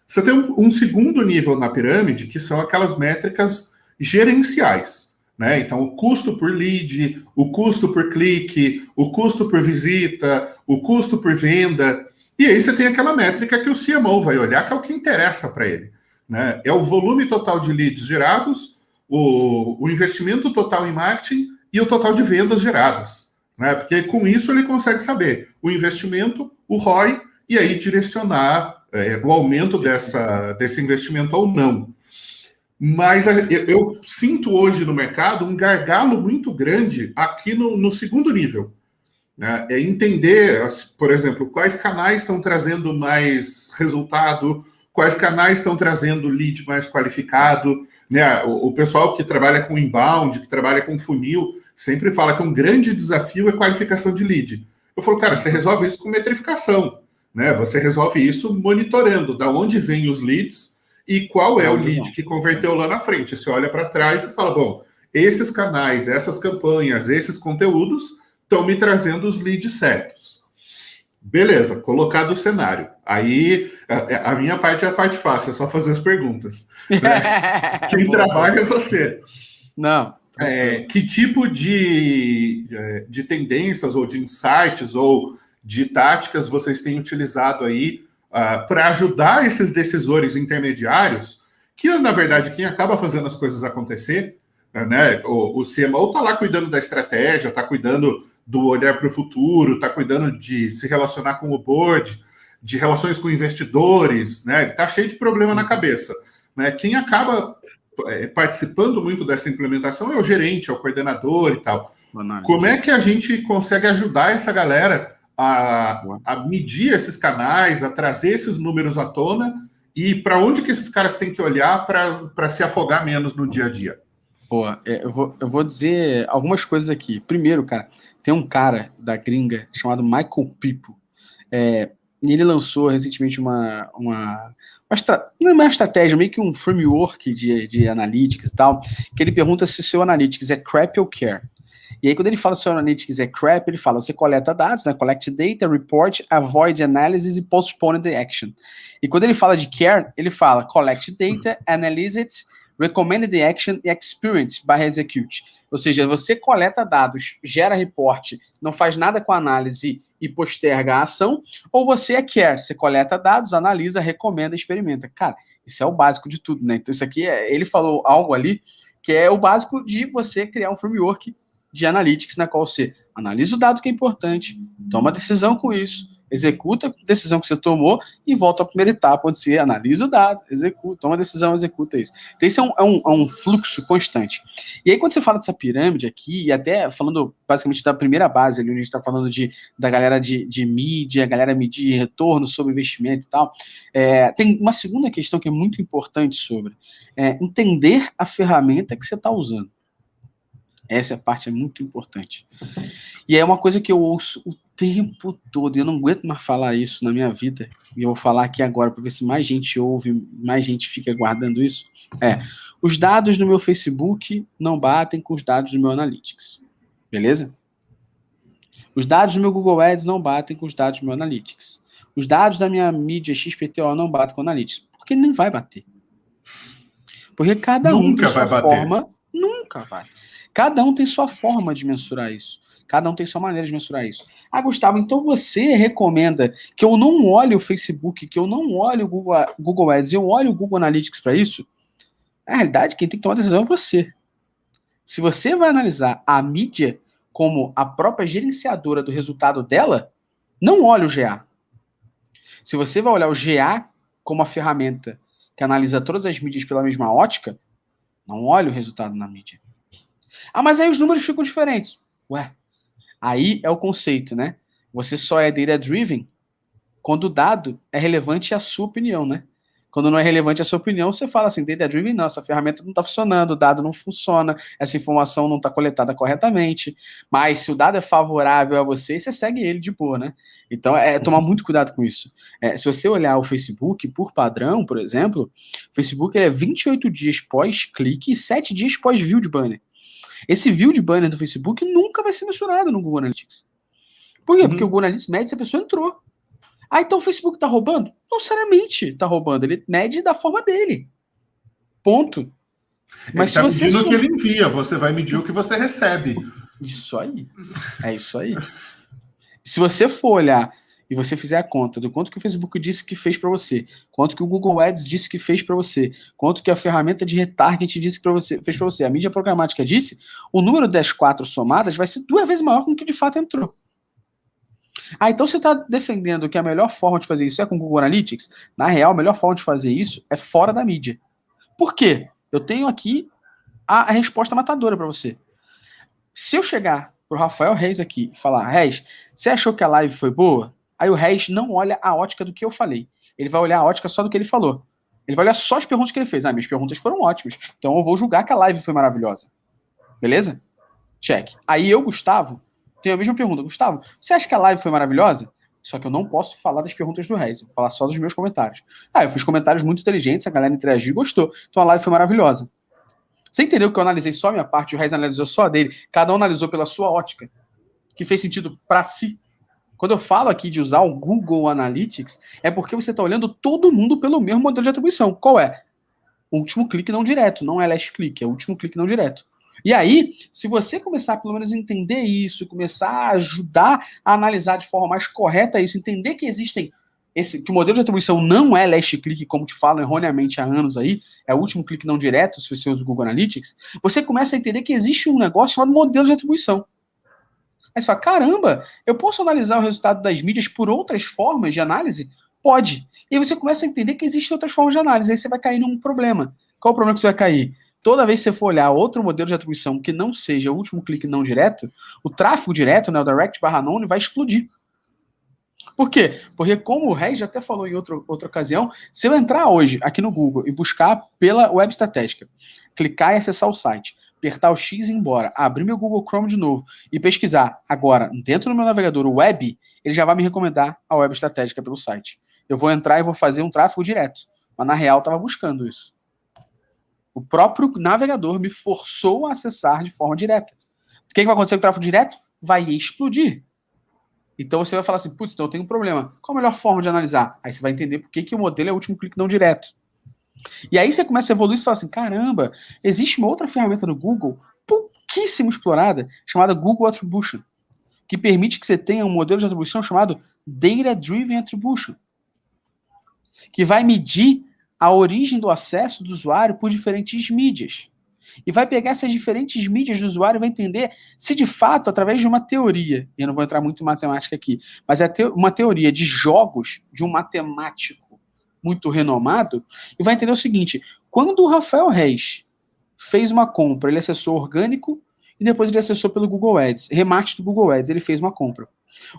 Você tem um segundo nível na pirâmide, que são aquelas métricas gerenciais, né? Então, o custo por lead, o custo por clique, o custo por visita, o custo por venda. E aí você tem aquela métrica que o CMO vai olhar, que é o que interessa para ele, né? É o volume total de leads gerados, o investimento total em marketing e o total de vendas geradas, né? Porque com isso ele consegue saber o investimento, o ROI, e aí direcionar o aumento desse investimento ou não. Mas eu sinto hoje no mercado um gargalo muito grande aqui no segundo nível, né? É entender, por exemplo, quais canais estão trazendo mais resultado, quais canais estão trazendo lead mais qualificado, né? O pessoal que trabalha com inbound, que trabalha com funil, sempre fala que um grande desafio é qualificação de lead. Eu falo, cara, você resolve isso com metrificação, né? Você resolve isso monitorando da onde vêm os leads e qual é o lead que converteu lá na frente. Você olha para trás e fala, bom, esses canais, essas campanhas, esses conteúdos estão me trazendo os leads certos. Beleza, colocado o cenário. Aí, a minha parte é a parte fácil, é só fazer as perguntas. Né? Quem trabalha é você. Não. Que tipo de tendências ou de insights ou de táticas vocês têm utilizado aí para ajudar esses decisores intermediários, que, na verdade, quem acaba fazendo as coisas acontecer, né? O CMO está lá cuidando da estratégia, está cuidando do olhar para o futuro, está cuidando de se relacionar com o board, de relações com investidores, né? Está cheio de problema na cabeça. Né? Quem acaba participando muito dessa implementação é o gerente, é o coordenador e tal. Como é que a gente consegue ajudar essa galera a medir esses canais, a trazer esses números à tona e para onde que esses caras têm que olhar para se afogar menos no dia a dia? Boa, eu vou dizer algumas coisas aqui. Primeiro, cara, tem um cara da gringa chamado Michael Pipo. E ele lançou recentemente não é uma estratégia, meio que um framework de analytics e tal, que ele pergunta se o seu analytics é crap ou care. E aí, quando ele fala se o seu analytics é crap, ele fala, você coleta dados, né? Collect data, report, avoid analysis e postpone the action. E quando ele fala de care, ele fala collect data, analyze it, recommend the action e experience by execute. Ou seja, você coleta dados, gera reporte, não faz nada com a análise e posterga a ação, ou você é care, você coleta dados, analisa, recomenda, experimenta. Cara, isso é o básico de tudo, né? Então isso aqui, ele falou algo ali que é o básico de você criar um framework de analytics na qual você analisa o dado que é importante, toma decisão com isso, executa a decisão que você tomou e volta à primeira etapa, onde você analisa o dado, executa, toma a decisão, executa isso. Então, isso é um fluxo constante. E aí, quando você fala dessa pirâmide aqui, e até falando basicamente da primeira base, ali, onde a gente está falando da galera de mídia, a galera medir retorno sobre investimento e tal, tem uma segunda questão que é muito importante sobre entender a ferramenta que você está usando. Essa parte é muito importante. E é uma coisa que eu ouço o tempo todo, eu não aguento mais falar isso na minha vida, e eu vou falar aqui agora para ver se mais gente ouve, mais gente fica guardando isso, os dados do meu Facebook não batem com os dados do meu Analytics. Beleza? Os dados do meu Google Ads não batem com os dados do meu Analytics. Os dados da minha mídia XPTO não batem com o Analytics. Porque não vai bater. Porque cada um tem sua forma... Nunca vai. Cada um tem sua forma de mensurar isso. Cada um tem sua maneira de mensurar isso. Gustavo, então você recomenda que eu não olhe o Facebook, que eu não olhe o Google Ads, eu olhe o Google Analytics para isso? Na realidade, quem tem que tomar a decisão é você. Se você vai analisar a mídia como a própria gerenciadora do resultado dela, não olhe o GA. Se você vai olhar o GA como a ferramenta que analisa todas as mídias pela mesma ótica, não olhe o resultado na mídia. Mas aí os números ficam diferentes. Aí é o conceito, né? Você só é data-driven quando o dado é relevante à sua opinião, né? Quando não é relevante à sua opinião, você fala assim, data-driven não, essa ferramenta não está funcionando, o dado não funciona, essa informação não está coletada corretamente, mas se o dado é favorável a você, você segue ele de boa, né? Então, tomar muito cuidado com isso. Se você olhar o Facebook, por padrão, por exemplo, o Facebook é 28 dias pós-clique e 7 dias pós-view de banner. Esse view de banner do Facebook nunca vai ser mensurado no Google Analytics. Por quê? Porque o Google Analytics mede se a pessoa entrou. Ah, então o Facebook tá roubando? Não necessariamente tá roubando. Ele mede da forma dele. Ponto. Mas se você medindo o que ele envia, você vai medir o que você recebe. Isso aí. É isso aí. Se você for olhar e você fizer a conta do quanto que o Facebook disse que fez para você, quanto que o Google Ads disse que fez para você, quanto que a ferramenta de retarget disse que fez para você, a mídia programática disse, o número das 4 somadas vai ser 2 vezes maior do que de fato entrou. Ah, então você está defendendo que a melhor forma de fazer isso é com o Google Analytics? Na real, a melhor forma de fazer isso é fora da mídia. Por quê? Eu tenho aqui a resposta matadora para você. Se eu chegar pro Rafael Reis aqui e falar, Reis, você achou que a live foi boa? Aí o Reis não olha a ótica do que eu falei. Ele vai olhar a ótica só do que ele falou. Ele vai olhar só as perguntas que ele fez. Ah, minhas perguntas foram ótimas. Então eu vou julgar que a live foi maravilhosa. Beleza? Check. Aí eu, Gustavo, tenho a mesma pergunta. Gustavo, você acha que a live foi maravilhosa? Só que eu não posso falar das perguntas do Reis. Eu vou falar só dos meus comentários. Ah, eu fiz comentários muito inteligentes, a galera interagiu e gostou. Então a live foi maravilhosa. Você entendeu que eu analisei só a minha parte, o Reis analisou só a dele, cada um analisou pela sua ótica, que fez sentido para si. Quando eu falo aqui de usar o Google Analytics, é porque você está olhando todo mundo pelo mesmo modelo de atribuição. Qual é? O último clique não direto, não é last click, é o último clique não direto. E aí, se você começar pelo menos a entender isso, começar a ajudar a analisar de forma mais correta isso, entender que existem que o modelo de atribuição não é last click, como te falam erroneamente há anos aí, é o último clique não direto, se você usa o Google Analytics, você começa a entender que existe um negócio chamado modelo de atribuição. Aí você fala, caramba, eu posso analisar o resultado das mídias por outras formas de análise? Pode. E aí você começa a entender que existem outras formas de análise, aí você vai cair num problema. Qual o problema que você vai cair? Toda vez que você for olhar outro modelo de atribuição que não seja o último clique não direto, o tráfego direto, né, o direct/none, vai explodir. Por quê? Porque, como o Reis já até falou em outra ocasião, se eu entrar hoje aqui no Google e buscar pela web estratégica, clicar e acessar o site, apertar o X e ir embora, abrir meu Google Chrome de novo e pesquisar agora dentro do meu navegador o web, ele já vai me recomendar a web estratégica pelo site. Eu vou entrar e vou fazer um tráfego direto. Mas, na real, eu estava buscando isso. O próprio navegador me forçou a acessar de forma direta. O que vai acontecer com o tráfego direto? Vai explodir. Então você vai falar assim, putz, então eu tenho um problema. Qual a melhor forma de analisar? Aí você vai entender por que o modelo é o último clique não direto. E aí você começa a evoluir e fala assim, caramba, existe uma outra ferramenta do Google, pouquíssimo explorada, chamada Google Attribution, que permite que você tenha um modelo de atribuição chamado Data Driven Attribution, que vai medir a origem do acesso do usuário por diferentes mídias. E vai pegar essas diferentes mídias do usuário e vai entender se de fato, através de uma teoria, e eu não vou entrar muito em matemática aqui, mas é uma teoria de jogos de um matemático muito renomado, e vai entender o seguinte, quando o Rafael Reis fez uma compra, ele acessou orgânico e depois ele acessou pelo Google Ads, remarketing do Google Ads, ele fez uma compra.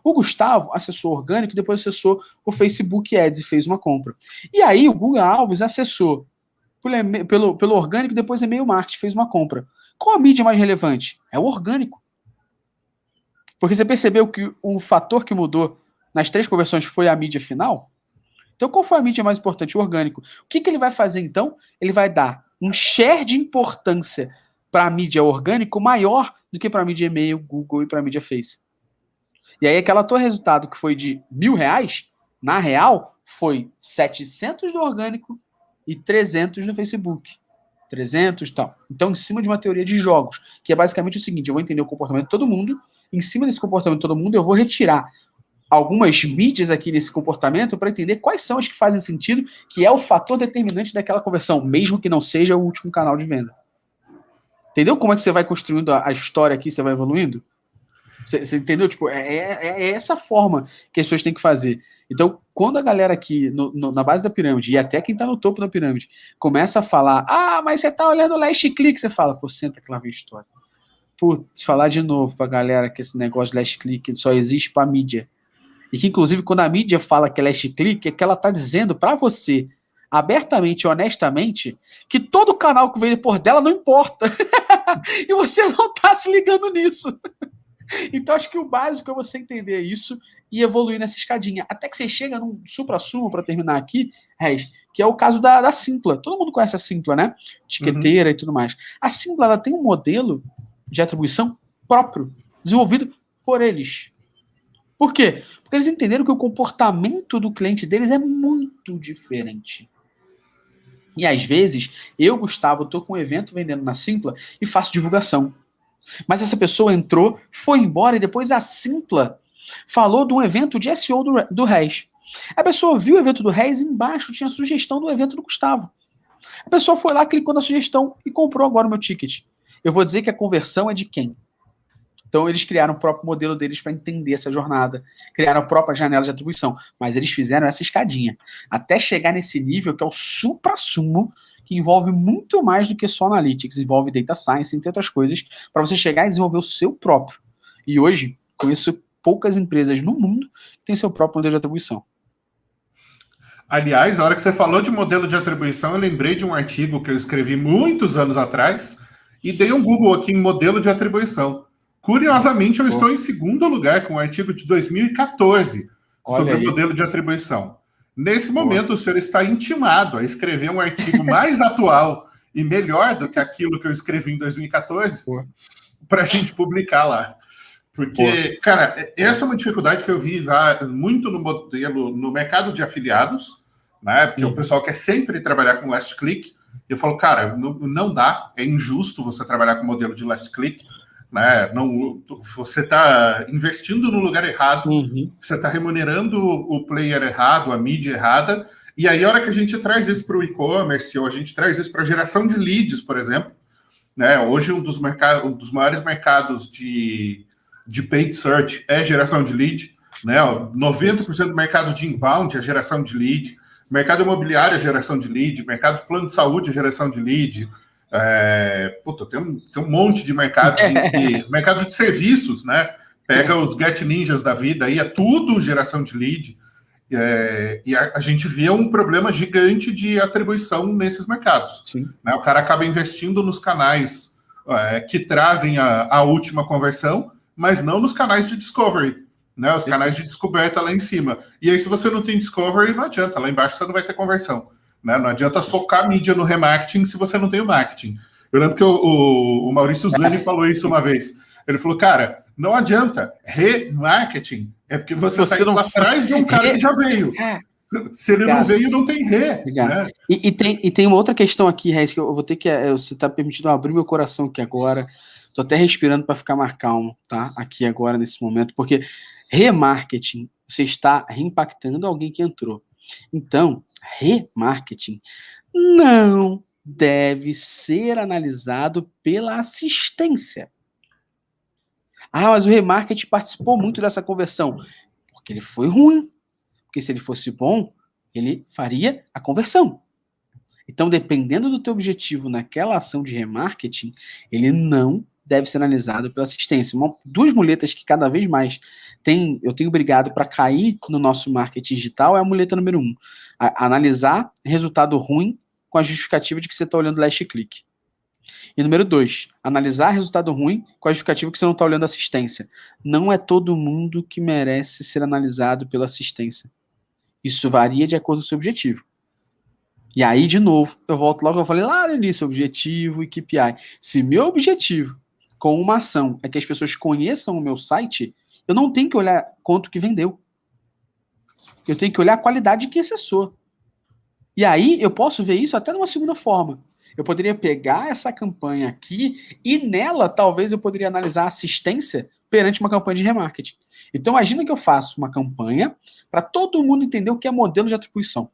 O Gustavo acessou orgânico e depois acessou o Facebook Ads e fez uma compra. E aí o Google Alves acessou pelo orgânico, depois e-mail marketing, fez uma compra. Qual a mídia mais relevante? É o orgânico. Porque você percebeu que o fator que mudou nas 3 conversões foi a mídia final? Então, qual foi a mídia mais importante? O orgânico. O que ele vai fazer, então? Ele vai dar um share de importância para a mídia orgânico maior do que para a mídia e-mail, Google e para a mídia Face. E aí, aquela tua resultado que foi de R$1.000, na real, foi 700 do orgânico e 300 no Facebook. 300 e tal. Então, em cima de uma teoria de jogos, que é basicamente o seguinte, eu vou entender o comportamento de todo mundo, em cima desse comportamento de todo mundo, eu vou retirar algumas mídias aqui nesse comportamento para entender quais são as que fazem sentido, que é o fator determinante daquela conversão, mesmo que não seja o último canal de venda. Entendeu como é que você vai construindo a história aqui, você vai evoluindo? Você entendeu? Tipo, é essa forma que as pessoas têm que fazer. Então, quando a galera aqui na base da pirâmide, e até quem está no topo da pirâmide, começa a falar, mas você está olhando o last click, você fala, pô, senta que lá vem a história. Putz, falar de novo pra galera que esse negócio de last click só existe pra mídia. E que, inclusive, quando a mídia fala que é last click, é que ela tá dizendo pra você, abertamente e honestamente, que todo canal que vem depois dela não importa. E você não tá se ligando nisso. Então, acho que o básico é você entender isso e evoluir nessa escadinha. Até que você chega num supra-sumo, para terminar aqui, Reis, que é o caso da Simpla. Todo mundo conhece a Simpla, né? Etiqueteira e tudo mais. A Simpla, ela tem um modelo de atribuição próprio, desenvolvido por eles. Por quê? Porque eles entenderam que o comportamento do cliente deles é muito diferente. E às vezes, eu, Gustavo, estou com um evento vendendo na Simpla e faço divulgação. Mas essa pessoa entrou, foi embora e depois a Simpla falou de um evento de SEO do Reis. A pessoa viu o evento do Reis e embaixo tinha a sugestão do evento do Gustavo. A pessoa foi lá, clicou na sugestão e comprou agora o meu ticket. Eu vou dizer que a conversão é de quem? Então, eles criaram o próprio modelo deles para entender essa jornada, criaram a própria janela de atribuição, mas eles fizeram essa escadinha, até chegar nesse nível que é o supra-sumo, que envolve muito mais do que só Analytics, envolve Data Science, entre outras coisas, para você chegar e desenvolver o seu próprio. E hoje, conheço poucas empresas no mundo que têm seu próprio modelo de atribuição. Aliás, a hora que você falou de modelo de atribuição, eu lembrei de um artigo que eu escrevi muitos anos atrás e dei um Google aqui em modelo de atribuição. Curiosamente, eu estou em segundo lugar com um artigo de 2014 sobre o modelo de atribuição. Nesse momento, o senhor está intimado a escrever um artigo mais atual e melhor do que aquilo que eu escrevi em 2014 para a gente publicar lá. Porque, cara, essa é uma dificuldade que eu vi muito no modelo, no mercado de afiliados, né? Porque o pessoal quer sempre trabalhar com last click. Eu falo, cara, não dá, é injusto você trabalhar com modelo de last click. Né? Não, você está investindo no lugar errado, você está remunerando o player errado, a mídia errada, e aí a hora que a gente traz isso para o e-commerce, ou a gente traz isso para a geração de leads, por exemplo, né? Hoje um dos maiores mercados de paid search é geração de lead, né? 90% do mercado de inbound é geração de lead, mercado imobiliário é geração de lead, mercado de plano de saúde é geração de lead. Tem um monte de mercados, mercado de serviços, né? Pega os Get Ninjas da vida, aí é tudo geração de lead, e a gente vê um problema gigante de atribuição nesses mercados. Né? O cara acaba investindo nos canais que trazem a última conversão, mas não nos canais de discovery, né? Os canais de descoberta lá em cima. E aí, se você não tem discovery, não adianta, lá embaixo você não vai ter conversão. Né? Não adianta socar mídia no remarketing se você não tem o marketing. Eu lembro que o Maurício Zani falou isso uma vez. Ele falou, cara, não adianta. Remarketing é porque você está indo atrás de um cara que já veio. Se ele não veio, não tem re. Né? E tem uma outra questão aqui, Reis, que eu vou ter que... Você está permitindo abrir meu coração aqui agora. Estou até respirando para ficar mais calmo, tá? Aqui agora, nesse momento. Porque remarketing, você está reimpactando alguém que entrou. Então, remarketing não deve ser analisado pela assistência. Mas o remarketing participou muito dessa conversão. Porque ele foi ruim. Porque se ele fosse bom, ele faria a conversão. Então, dependendo do teu objetivo naquela ação de remarketing, ele não deve ser analisado pela assistência. Duas muletas que cada vez mais eu tenho brigado para cair no nosso marketing digital é a muleta número 1. Analisar resultado ruim com a justificativa de que você está olhando last click. E número 2, analisar resultado ruim com a justificativa que você não está olhando assistência. Não é todo mundo que merece ser analisado pela assistência. Isso varia de acordo com o seu objetivo. E aí, de novo, eu volto logo, eu falei lá no início, objetivo e KPI. Se meu objetivo com uma ação é que as pessoas conheçam o meu site, eu não tenho que olhar quanto que vendeu. Eu tenho que olhar a qualidade que acessou. E aí, eu posso ver isso até numa segunda forma. Eu poderia pegar essa campanha aqui e nela, talvez, eu poderia analisar a assistência perante uma campanha de remarketing. Então, imagina que eu faço uma campanha para todo mundo entender o que é modelo de atribuição.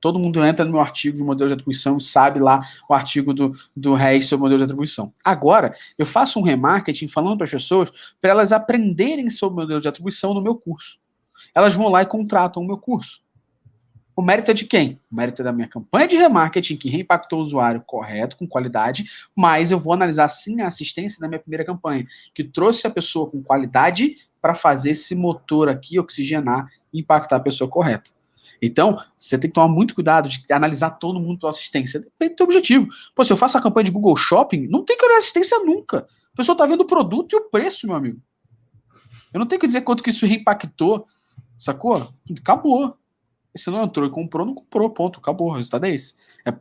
Todo mundo entra no meu artigo de modelo de atribuição e sabe lá o artigo do Reis sobre modelo de atribuição. Agora, eu faço um remarketing falando para as pessoas para elas aprenderem sobre o modelo de atribuição no meu curso. Elas vão lá e contratam o meu curso. O mérito é de quem? O mérito é da minha campanha de remarketing, que reimpactou o usuário correto, com qualidade, mas eu vou analisar sim a assistência da minha primeira campanha, que trouxe a pessoa com qualidade para fazer esse motor aqui oxigenar e impactar a pessoa correta. Então, você tem que tomar muito cuidado de analisar todo mundo pela assistência. Depende do teu objetivo. Pô, se eu faço a campanha de Google Shopping, não tem que olhar assistência nunca. A pessoa está vendo o produto e o preço, meu amigo. Eu não tenho que dizer quanto que isso reimpactou, sacou? Acabou. Se não entrou e comprou, não comprou, ponto, acabou, o resultado é esse.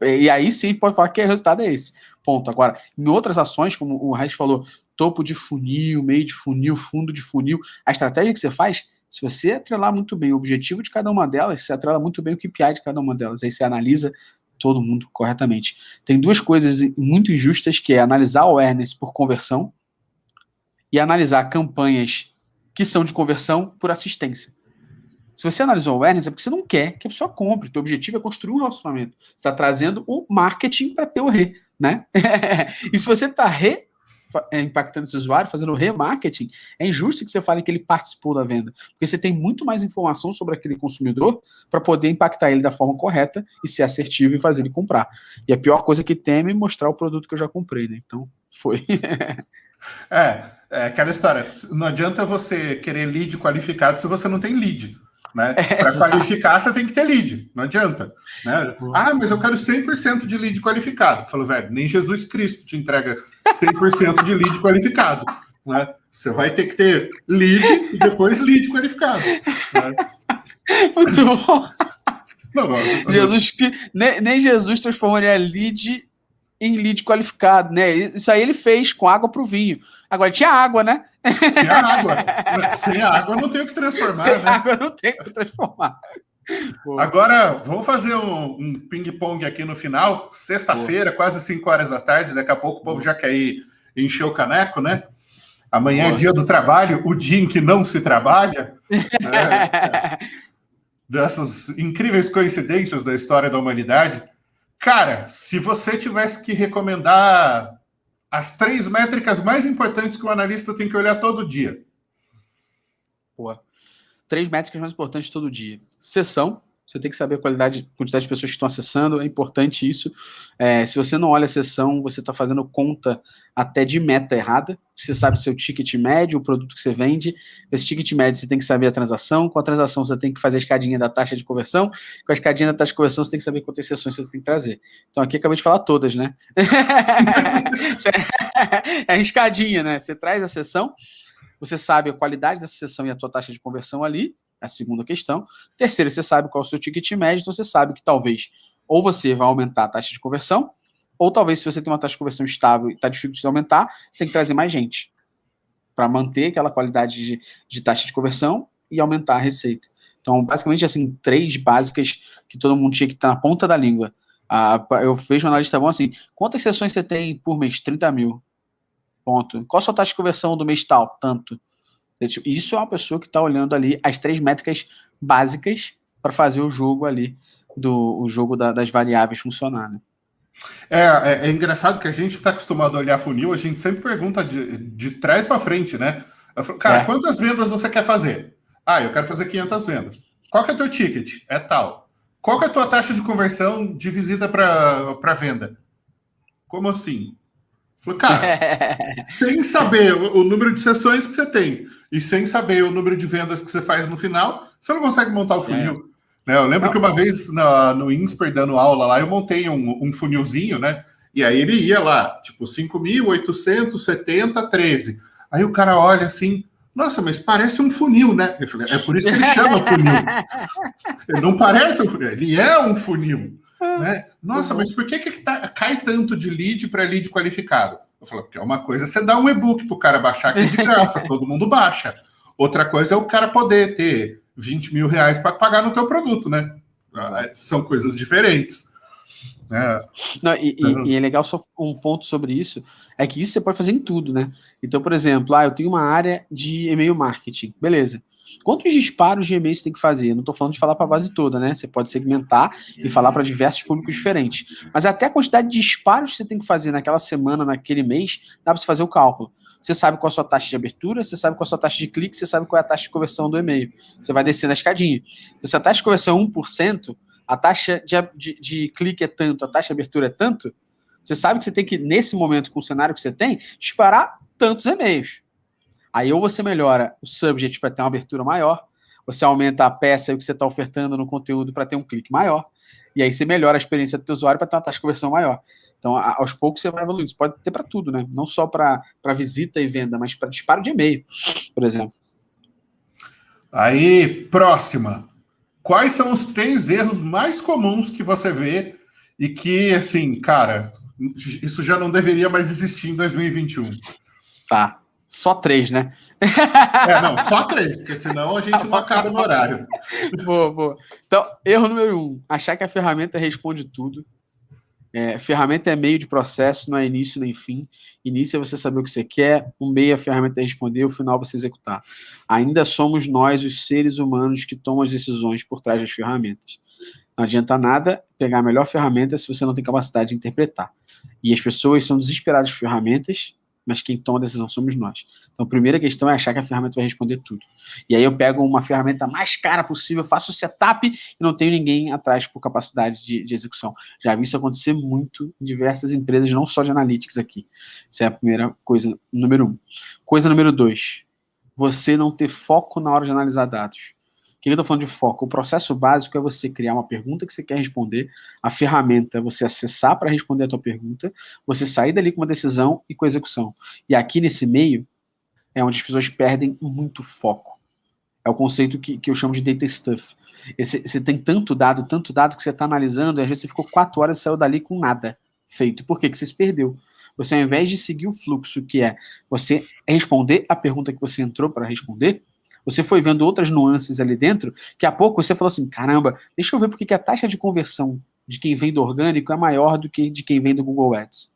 E aí sim pode falar que o resultado é esse, ponto. Agora, em outras ações, como o Regis falou, topo de funil, meio de funil, fundo de funil, a estratégia que você faz, se você atrelar muito bem o objetivo de cada uma delas, você atrela muito bem o KPI de cada uma delas, aí você analisa todo mundo corretamente. Tem duas coisas muito injustas, que é analisar o awareness por conversão e analisar campanhas que são de conversão por assistência. Se você analisou o awareness, é porque você não quer que a pessoa compre. Teu objetivo é construir um relacionamento. Você está trazendo o marketing para ter o re, né? E se você está impactando esse usuário, fazendo o remarketing, é injusto que você fale que ele participou da venda. Porque você tem muito mais informação sobre aquele consumidor para poder impactar ele da forma correta e ser assertivo e fazer ele comprar. E a pior coisa que tem é mostrar o produto que eu já comprei, né? Então, foi. É aquela história. Não adianta você querer lead qualificado se você não tem lead. Né? Para qualificar, você tem que ter lead. Não adianta. Né? Ah, mas eu quero 100% de lead qualificado. Falou, velho, nem Jesus Cristo te entrega 100% de lead qualificado. Né? Você vai ter que ter lead e depois lead qualificado. Né? Muito bom. Não. Jesus, nem Jesus transformaria lead em lead qualificado, né? Isso aí ele fez com água para o vinho. Agora, tinha água, né? Tinha água. Sem água não tem o que transformar. Sem água não tem o que transformar. Agora, vamos fazer um ping-pong aqui no final. Sexta-feira, quase 5 horas da tarde. Daqui a pouco o povo já quer ir encher o caneco, né? Amanhã é dia do trabalho, o dia em que não se trabalha. Né? Dessas incríveis coincidências da história da humanidade. Cara, se você tivesse que recomendar as 3 métricas mais importantes que o analista tem que olhar todo dia. 3 métricas mais importantes todo dia. Sessão. Você tem que saber a quantidade de pessoas que estão acessando, é importante isso. Se você não olha a sessão, você está fazendo conta até de meta errada. Você sabe o seu ticket médio, o produto que você vende. Esse ticket médio você tem que saber a transação. Com a transação você tem que fazer a escadinha da taxa de conversão. Com a escadinha da taxa de conversão você tem que saber quantas sessões você tem que trazer. Então aqui acabei de falar todas, né? É a escadinha, né? Você traz a sessão, você sabe a qualidade dessa sessão e a tua taxa de conversão ali. A segunda questão. Terceiro, você sabe qual é o seu ticket médio, então você sabe que talvez ou você vai aumentar a taxa de conversão, ou talvez se você tem uma taxa de conversão estável e está difícil de aumentar, você tem que trazer mais gente para manter aquela qualidade de taxa de conversão e aumentar a receita. Então, basicamente, assim, 3 básicas que todo mundo tinha que estar na ponta da língua. Eu vejo um analista bom assim, quantas sessões você tem por mês? 30 mil. Ponto. Qual a sua taxa de conversão do mês tal? Tanto. Isso é uma pessoa que está olhando ali as 3 métricas básicas para fazer o jogo ali, o jogo das variáveis funcionar, né? É engraçado que a gente está acostumado a olhar funil, a gente sempre pergunta de trás para frente, né? Eu falo, cara, quantas vendas você quer fazer? Ah, eu quero fazer 500 vendas. Qual que é o teu ticket? É tal. Qual que é a tua taxa de conversão de visita para venda? Como assim? Falei, cara, sem saber o número de sessões que você tem e sem saber o número de vendas que você faz no final, você não consegue montar o funil. Né? Eu lembro que uma vez no INSPER, dando aula lá, eu montei um funilzinho, né? E aí ele ia lá, tipo, 5.870, 13. Aí o cara olha assim, nossa, mas parece um funil, né? Eu falei, é por isso que ele chama funil. Ele não parece um funil, ele é um funil. Né? Nossa, mas por que cai tanto de lead para lead qualificado? Eu falo, porque é uma coisa você dá um e-book para o cara baixar aqui de graça, todo mundo baixa. Outra coisa é o cara poder ter 20 mil reais para pagar no teu produto, né? São coisas diferentes. Não, e é legal só um ponto sobre isso, é que isso você pode fazer em tudo, né? Então, por exemplo, eu tenho uma área de e-mail marketing, beleza. Quantos disparos de e-mail você tem que fazer? Eu não estou falando de falar para a base toda, né? Você pode segmentar e falar para diversos públicos diferentes. Mas até a quantidade de disparos que você tem que fazer naquela semana, naquele mês, dá para você fazer o cálculo. Você sabe qual é a sua taxa de abertura, você sabe qual é a sua taxa de clique, você sabe qual é a taxa de conversão do e-mail. Você vai descendo a escadinha. Então, se a taxa de conversão é 1%, a taxa de clique é tanto, a taxa de abertura é tanto, você sabe que você tem que, nesse momento, com o cenário que você tem, disparar tantos e-mails. Aí ou você melhora o subject para ter uma abertura maior, você aumenta a peça e o que você está ofertando no conteúdo para ter um clique maior, e aí você melhora a experiência do teu usuário para ter uma taxa de conversão maior. Então, aos poucos você vai evoluindo. Isso pode ter para tudo, né? Não só para visita e venda, mas para disparo de e-mail, por exemplo. Aí, próxima. quais são os 3 erros mais comuns que você vê e que, assim, cara, isso já não deveria mais existir em 2021? Tá. Só 3, né? Não, só 3, porque senão a gente não acaba no horário. Boa. Então, erro número 1, achar que a ferramenta responde tudo. Ferramenta é meio de processo, não é início nem fim. Início é você saber o que você quer, o meio a ferramenta é responder, o final você executar. Ainda somos nós, os seres humanos, que tomam as decisões por trás das ferramentas. Não adianta nada pegar a melhor ferramenta se você não tem capacidade de interpretar. E as pessoas são desesperadas por ferramentas, mas quem toma a decisão somos nós. Então, a primeira questão é achar que a ferramenta vai responder tudo. E aí eu pego uma ferramenta mais cara possível, faço o setup e não tenho ninguém atrás por capacidade de execução. Já vi isso acontecer muito em diversas empresas, não só de analytics aqui. Essa é a primeira coisa, número 1. Coisa número 2, você não ter foco na hora de analisar dados. O que eu estou falando de foco? O processo básico é você criar uma pergunta que você quer responder, a ferramenta é você acessar para responder a tua pergunta, você sair dali com uma decisão e com a execução. E aqui nesse meio é onde as pessoas perdem muito foco. É o conceito que eu chamo de data stuff. Você tem tanto dado que você está analisando, e às vezes você ficou 4 horas e saiu dali com nada feito. Por quê? Que você se perdeu. Você, ao invés de seguir o fluxo, que é você responder a pergunta que você entrou para responder, você foi vendo outras nuances ali dentro, que a pouco você falou assim, caramba, deixa eu ver porque que a taxa de conversão de quem vem do orgânico é maior do que de quem vem do Google Ads.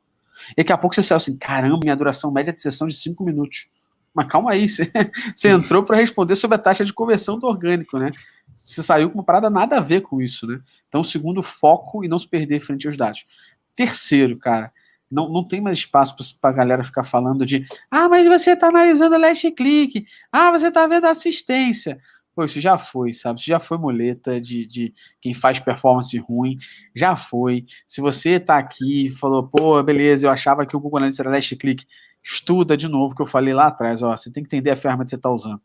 E daqui a pouco você saiu assim, caramba, minha duração média de sessão de 5 minutos. Mas calma aí, você entrou para responder sobre a taxa de conversão do orgânico, né? Você saiu com uma parada nada a ver com isso, né? Então, segundo, foco e não se perder frente aos dados. Terceiro, cara, não tem mais espaço para a galera ficar falando de mas você está analisando o last click, você está vendo a assistência. Pô, isso já foi, sabe? Isso já foi muleta de quem faz performance ruim, já foi. Se você está aqui e falou, pô, beleza, eu achava que o Google Analytics era last click, estuda de novo o que eu falei lá atrás, você tem que entender a ferramenta que você está usando.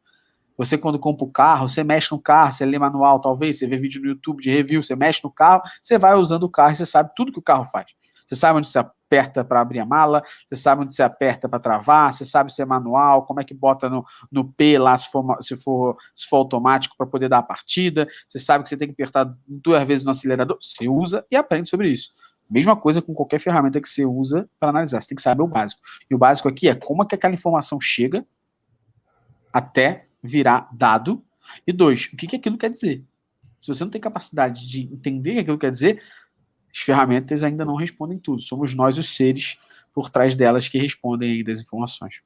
Você, quando compra o carro, você mexe no carro, você lê manual, talvez, você vê vídeo no YouTube de review, você mexe no carro, você vai usando o carro e você sabe tudo que o carro faz. Você sabe onde você aperta para abrir a mala, você sabe onde você aperta para travar, você sabe se é manual, como é que bota no P lá se for automático para poder dar a partida, você sabe que você tem que apertar 2 vezes no acelerador, você usa e aprende sobre isso. Mesma coisa com qualquer ferramenta que você usa para analisar, você tem que saber o básico. E o básico aqui é como é que aquela informação chega até virar dado, e 2, o que aquilo quer dizer. Se você não tem capacidade de entender o que aquilo quer dizer, as ferramentas ainda não respondem tudo. Somos nós os seres por trás delas que respondem ainda as informações.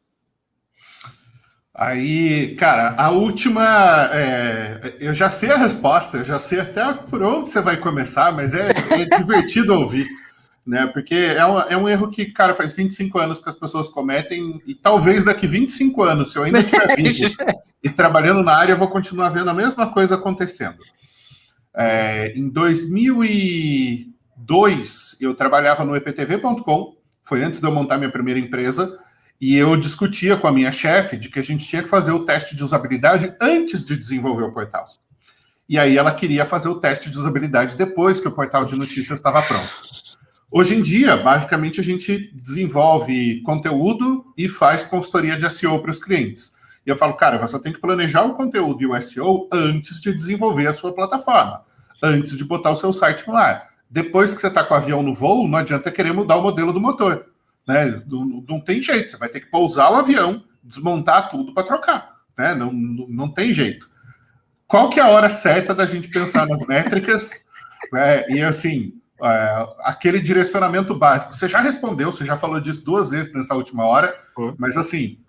Aí, cara, a última, eu já sei a resposta, eu já sei até por onde você vai começar, mas é divertido ouvir, né? Porque é um erro que, cara, faz 25 anos que as pessoas cometem, e talvez daqui 25 anos, se eu ainda estiver vivo e trabalhando na área, eu vou continuar vendo a mesma coisa acontecendo. Em 2002, eu trabalhava no eptv.com, foi antes de eu montar minha primeira empresa, e eu discutia com a minha chefe de que a gente tinha que fazer o teste de usabilidade antes de desenvolver o portal. E aí ela queria fazer o teste de usabilidade depois que o portal de notícias estava pronto. Hoje em dia, basicamente, a gente desenvolve conteúdo e faz consultoria de SEO para os clientes. E eu falo, cara, você tem que planejar o conteúdo e o SEO antes de desenvolver a sua plataforma, antes de botar o seu site no ar. Depois que você está com o avião no voo, não adianta querer mudar o modelo do motor. Né? Não tem jeito, você vai ter que pousar o avião, desmontar tudo para trocar. Né? Não tem jeito. Qual que é a hora certa da gente pensar nas métricas? E assim, aquele direcionamento básico. Você já respondeu, você já falou disso 2 vezes nessa última hora, mas assim,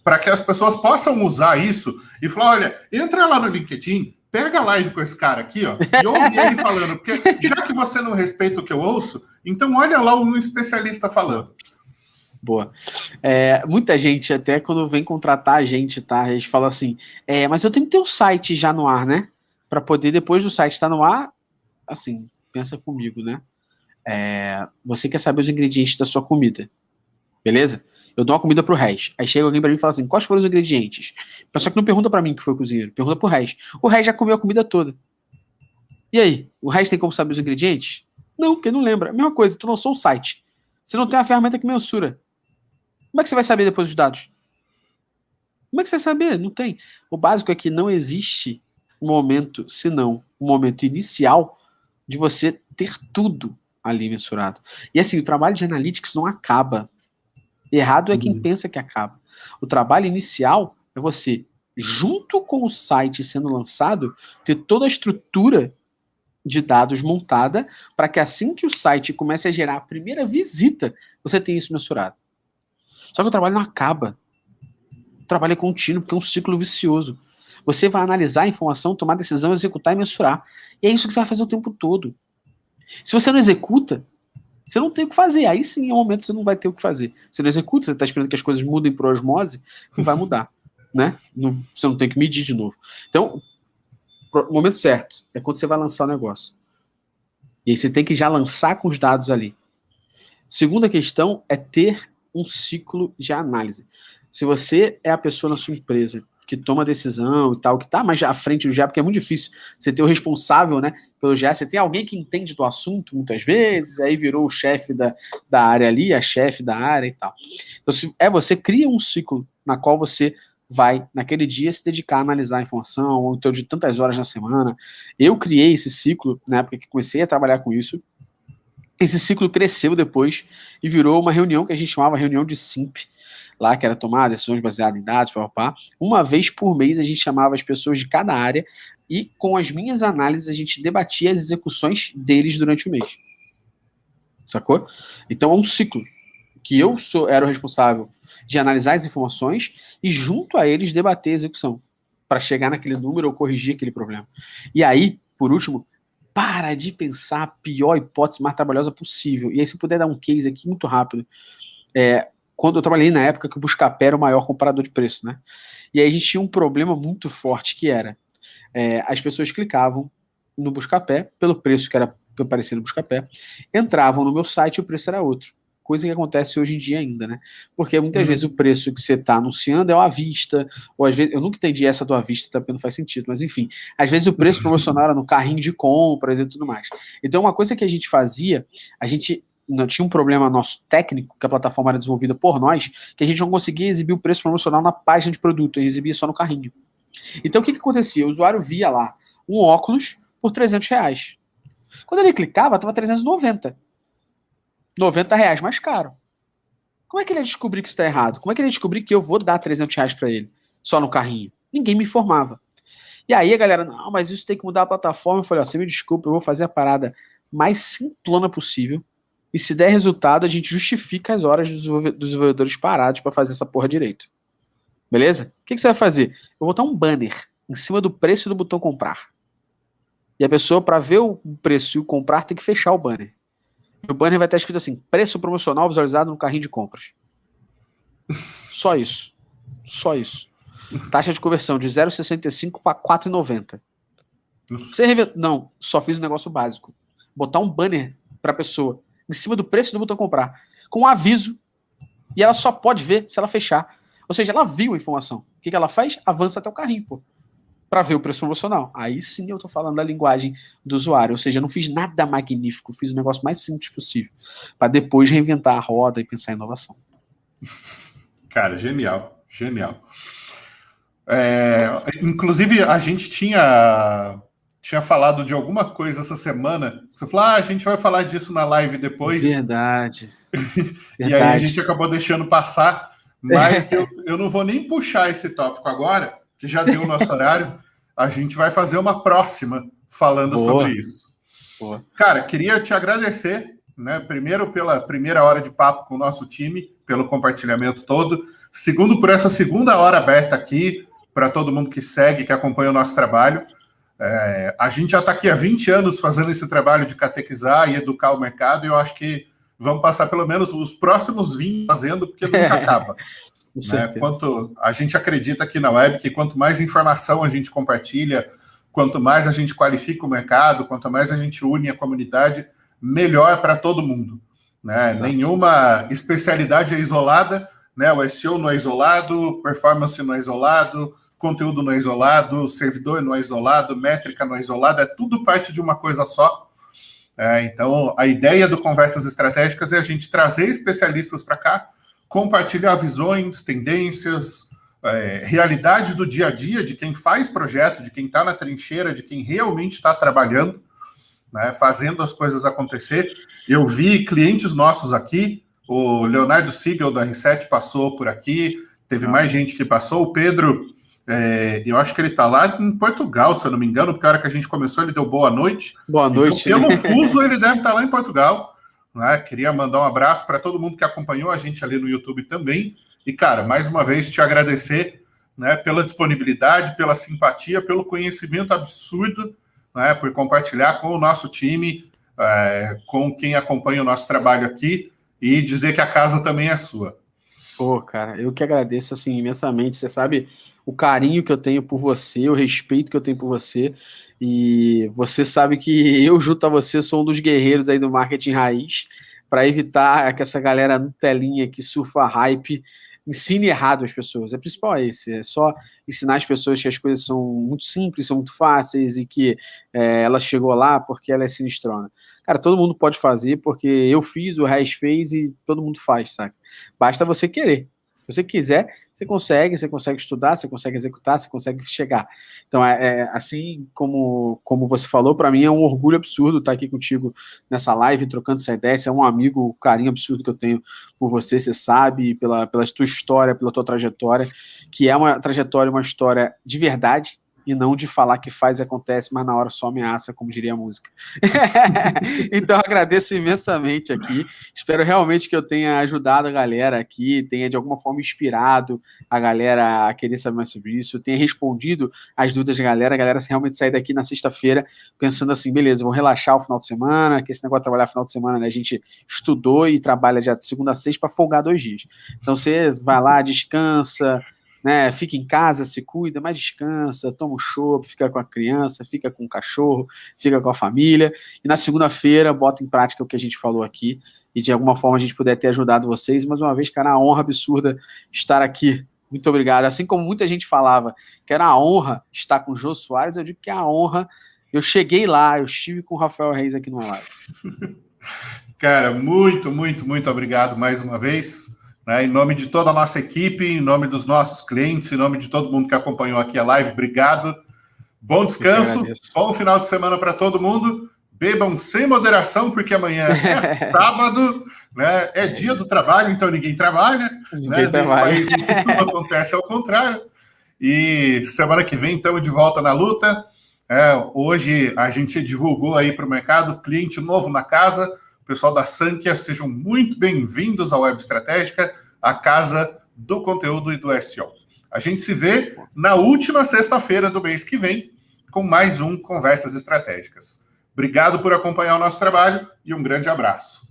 para que as pessoas possam usar isso e falar, olha, entra lá no LinkedIn, pega a live com esse cara aqui, ó, e ouve ele falando, porque já que você não respeita o que eu ouço, então olha lá um especialista falando. Boa. Muita gente, até quando vem contratar a gente, tá? A gente fala assim, mas eu tenho que ter o site já no ar, né? Para poder, depois do site estar no ar, assim, pensa comigo, né? Você quer saber os ingredientes da sua comida, beleza? Eu dou uma comida pro Rez. Aí chega alguém pra mim e fala assim, quais foram os ingredientes? Só que não pergunta pra mim que foi o cozinheiro, pergunta pro Rez. O Rez já comeu a comida toda. E aí? O Rez tem como saber os ingredientes? Não, porque não lembra. A mesma coisa, tu lançou o site. Você não tem uma ferramenta que mensura. Como é que você vai saber depois dos dados? Como é que você vai saber? Não tem. O básico é que não existe momento, se não o momento inicial, de você ter tudo ali mensurado. E assim, o trabalho de analytics não acaba. Errado é quem pensa que acaba. O trabalho inicial é você, junto com o site sendo lançado, ter toda a estrutura de dados montada para que assim que o site comece a gerar a primeira visita, você tenha isso mensurado. Só que o trabalho não acaba. O trabalho é contínuo, porque é um ciclo vicioso. Você vai analisar a informação, tomar decisão, executar e mensurar. E é isso que você vai fazer o tempo todo. Se você não executa, você não tem o que fazer. Aí sim, é um momento que você não vai ter o que fazer. Você não executa, você está esperando que as coisas mudem por osmose, não vai mudar. Né? Você não tem que medir de novo. Então, o momento certo é quando você vai lançar o negócio. E aí você tem que já lançar com os dados ali. Segunda questão é ter um ciclo de análise. Se você é a pessoa na sua empresa que toma decisão e tal, que está mais à frente do GA, porque é muito difícil você ter o responsável, né, pelo GA, você tem alguém que entende do assunto muitas vezes, aí virou o chefe da área ali, a chefe da área e tal. Então, se você cria um ciclo na qual você vai, naquele dia, se dedicar a analisar a informação, ou então de tantas horas na semana. Eu criei esse ciclo, na época que comecei a trabalhar com isso. Esse ciclo cresceu depois e virou uma reunião que a gente chamava reunião de SIMP, lá que era tomar decisões baseadas em dados, papapá. Uma vez por mês a gente chamava as pessoas de cada área e com as minhas análises a gente debatia as execuções deles durante o mês. Sacou? Então é um ciclo que eu era o responsável de analisar as informações e junto a eles debater a execução para chegar naquele número ou corrigir aquele problema. E aí, por último, para de pensar a pior hipótese mais trabalhosa possível. E aí, se puder dar um case aqui muito rápido. Quando eu trabalhei na época que o Buscapé era o maior comparador de preço, né? E aí a gente tinha um problema muito forte que era as pessoas clicavam no Buscapé pelo preço que era parecido no Buscapé, entravam no meu site e o preço era outro. Coisa que acontece hoje em dia ainda, né? Porque muitas vezes o preço que você está anunciando é o à vista, ou às vezes, eu nunca entendi essa do à vista, tá, porque não faz sentido, mas enfim, às vezes o preço promocional era no carrinho de compras e tudo mais. Então uma coisa que a gente fazia, a gente não tinha um problema nosso técnico, que a plataforma era desenvolvida por nós, que a gente não conseguia exibir o preço promocional na página de produto, a gente exibia só no carrinho. Então o que acontecia? O usuário via lá um óculos por R$300. Quando ele clicava, estava 390. R$90 mais caro. Como é que ele ia descobrir que isso está errado? Como é que ele ia descobrir que eu vou dar R$300 para ele, só no carrinho? Ninguém me informava. E aí a galera, não, mas isso tem que mudar a plataforma. Eu falei, ó, você me desculpa, eu vou fazer a parada mais simplona possível. E se der resultado, a gente justifica as horas dos desenvolvedores parados para fazer essa porra direito. Beleza? O que você vai fazer? Eu vou botar um banner em cima do preço do botão comprar. E a pessoa, para ver o preço e o comprar, tem que fechar o banner. E o banner vai estar escrito assim, preço promocional visualizado no carrinho de compras. Só isso. Só isso. Taxa de conversão de 0,65 para 4,90. Não, só fiz um negócio básico. Botar um banner para a pessoa em cima do preço do botão comprar, com um aviso, e ela só pode ver se ela fechar. Ou seja, ela viu a informação. O que ela faz? Avança até o carrinho, pô, para ver o preço promocional. Aí sim eu tô falando da linguagem do usuário. Ou seja, eu não fiz nada magnífico, fiz o negócio mais simples possível, para depois reinventar a roda e pensar em inovação. Cara, genial, genial. Inclusive, a gente tinha falado de alguma coisa essa semana. Você falou, a gente vai falar disso na live depois. Verdade. E aí a gente acabou deixando passar. Mas eu não vou nem puxar esse tópico agora, que já deu o nosso horário. A gente vai fazer uma próxima falando sobre isso. Boa. Cara, queria te agradecer, né? Primeiro, pela primeira hora de papo com o nosso time, pelo compartilhamento todo. Segundo, por essa segunda hora aberta aqui, para todo mundo que segue, que acompanha o nosso trabalho. A gente já está aqui há 20 anos fazendo esse trabalho de catequizar e educar o mercado, e eu acho que vamos passar pelo menos os próximos 20 fazendo, porque nunca acaba. Né? Quanto a gente acredita aqui na web que quanto mais informação a gente compartilha, quanto mais a gente qualifica o mercado, quanto mais a gente une a comunidade, melhor para todo mundo. Né? Nenhuma especialidade é isolada, né? O SEO não é isolado, performance não é isolado, conteúdo não é isolado, servidor não é isolado, métrica não é isolada, é tudo parte de uma coisa só. Então, a ideia do Conversas Estratégicas é a gente trazer especialistas para cá, compartilhar visões, tendências, realidade do dia a dia de quem faz projeto, de quem está na trincheira, de quem realmente está trabalhando, né, fazendo as coisas acontecer. Eu vi clientes nossos aqui, o Leonardo Siegel da R7 passou por aqui, teve mais gente que passou, o Pedro, eu acho que ele está lá em Portugal, se eu não me engano, porque a hora que a gente começou ele deu boa noite. Boa noite. Então, pelo fuso ele deve estar lá em Portugal, né? Queria mandar um abraço para todo mundo que acompanhou a gente ali no YouTube também, e cara, mais uma vez te agradecer, né, pela disponibilidade, pela simpatia, pelo conhecimento absurdo, né, por compartilhar com o nosso time, com quem acompanha o nosso trabalho aqui, e dizer que a casa também é sua. Pô, cara, eu que agradeço, assim, imensamente. Você sabe o carinho que eu tenho por você, o respeito que eu tenho por você, e você sabe que eu, junto a você, sou um dos guerreiros aí do marketing raiz, para evitar que essa galera Nutelinha que surfa hype ensine errado as pessoas. O principal é esse, é só ensinar as pessoas que as coisas são muito simples, são muito fáceis e que ela chegou lá porque ela é sinistrona. Cara, todo mundo pode fazer, porque eu fiz, o Reis fez e todo mundo faz, sabe? Basta você querer. Se você quiser, você consegue estudar, você consegue executar, você consegue chegar. Então, assim como você falou, para mim é um orgulho absurdo estar aqui contigo nessa live, trocando essa ideia. Você é um amigo, o carinho absurdo que eu tenho por você, você sabe, pela tua história, pela tua trajetória, que é uma trajetória, uma história de verdade, e não de falar que faz e acontece, mas na hora só ameaça, como diria a música. Então, agradeço imensamente aqui. Espero realmente que eu tenha ajudado a galera aqui, tenha de alguma forma inspirado a galera a querer saber mais sobre isso, tenha respondido as dúvidas da galera, a galera realmente sair daqui na sexta-feira pensando assim, beleza, vou relaxar o final de semana, que esse negócio de trabalhar final de semana, né, a gente estudou e trabalha já de segunda a sexta para folgar 2 dias. Então, você vai lá, descansa, né, fica em casa, se cuida, mas descansa, toma um chopp, fica com a criança, fica com o cachorro, fica com a família, e na segunda-feira bota em prática o que a gente falou aqui, e de alguma forma a gente puder ter ajudado vocês. Mais uma vez, cara, é uma honra absurda estar aqui. Muito obrigado. Assim como muita gente falava que era a honra estar com o Jô Soares, eu digo que é a honra. Eu cheguei lá, eu estive com o Rafael Reis aqui numa live. Cara, muito, muito, muito obrigado mais uma vez. Em nome de toda a nossa equipe, em nome dos nossos clientes, em nome de todo mundo que acompanhou aqui a live, obrigado. Bom descanso, bom final de semana para todo mundo. Bebam sem moderação, porque amanhã é sábado, né? É dia do trabalho, então ninguém trabalha. Ninguém trabalha. Nesse país em que tudo acontece ao contrário. E semana que vem estamos de volta na luta. Hoje a gente divulgou aí para o mercado, cliente novo na casa. O pessoal da Sankia, sejam muito bem-vindos à Web Estratégica, a casa do conteúdo e do SEO. A gente se vê na última sexta-feira do mês que vem com mais um Conversas Estratégicas. Obrigado por acompanhar o nosso trabalho e um grande abraço.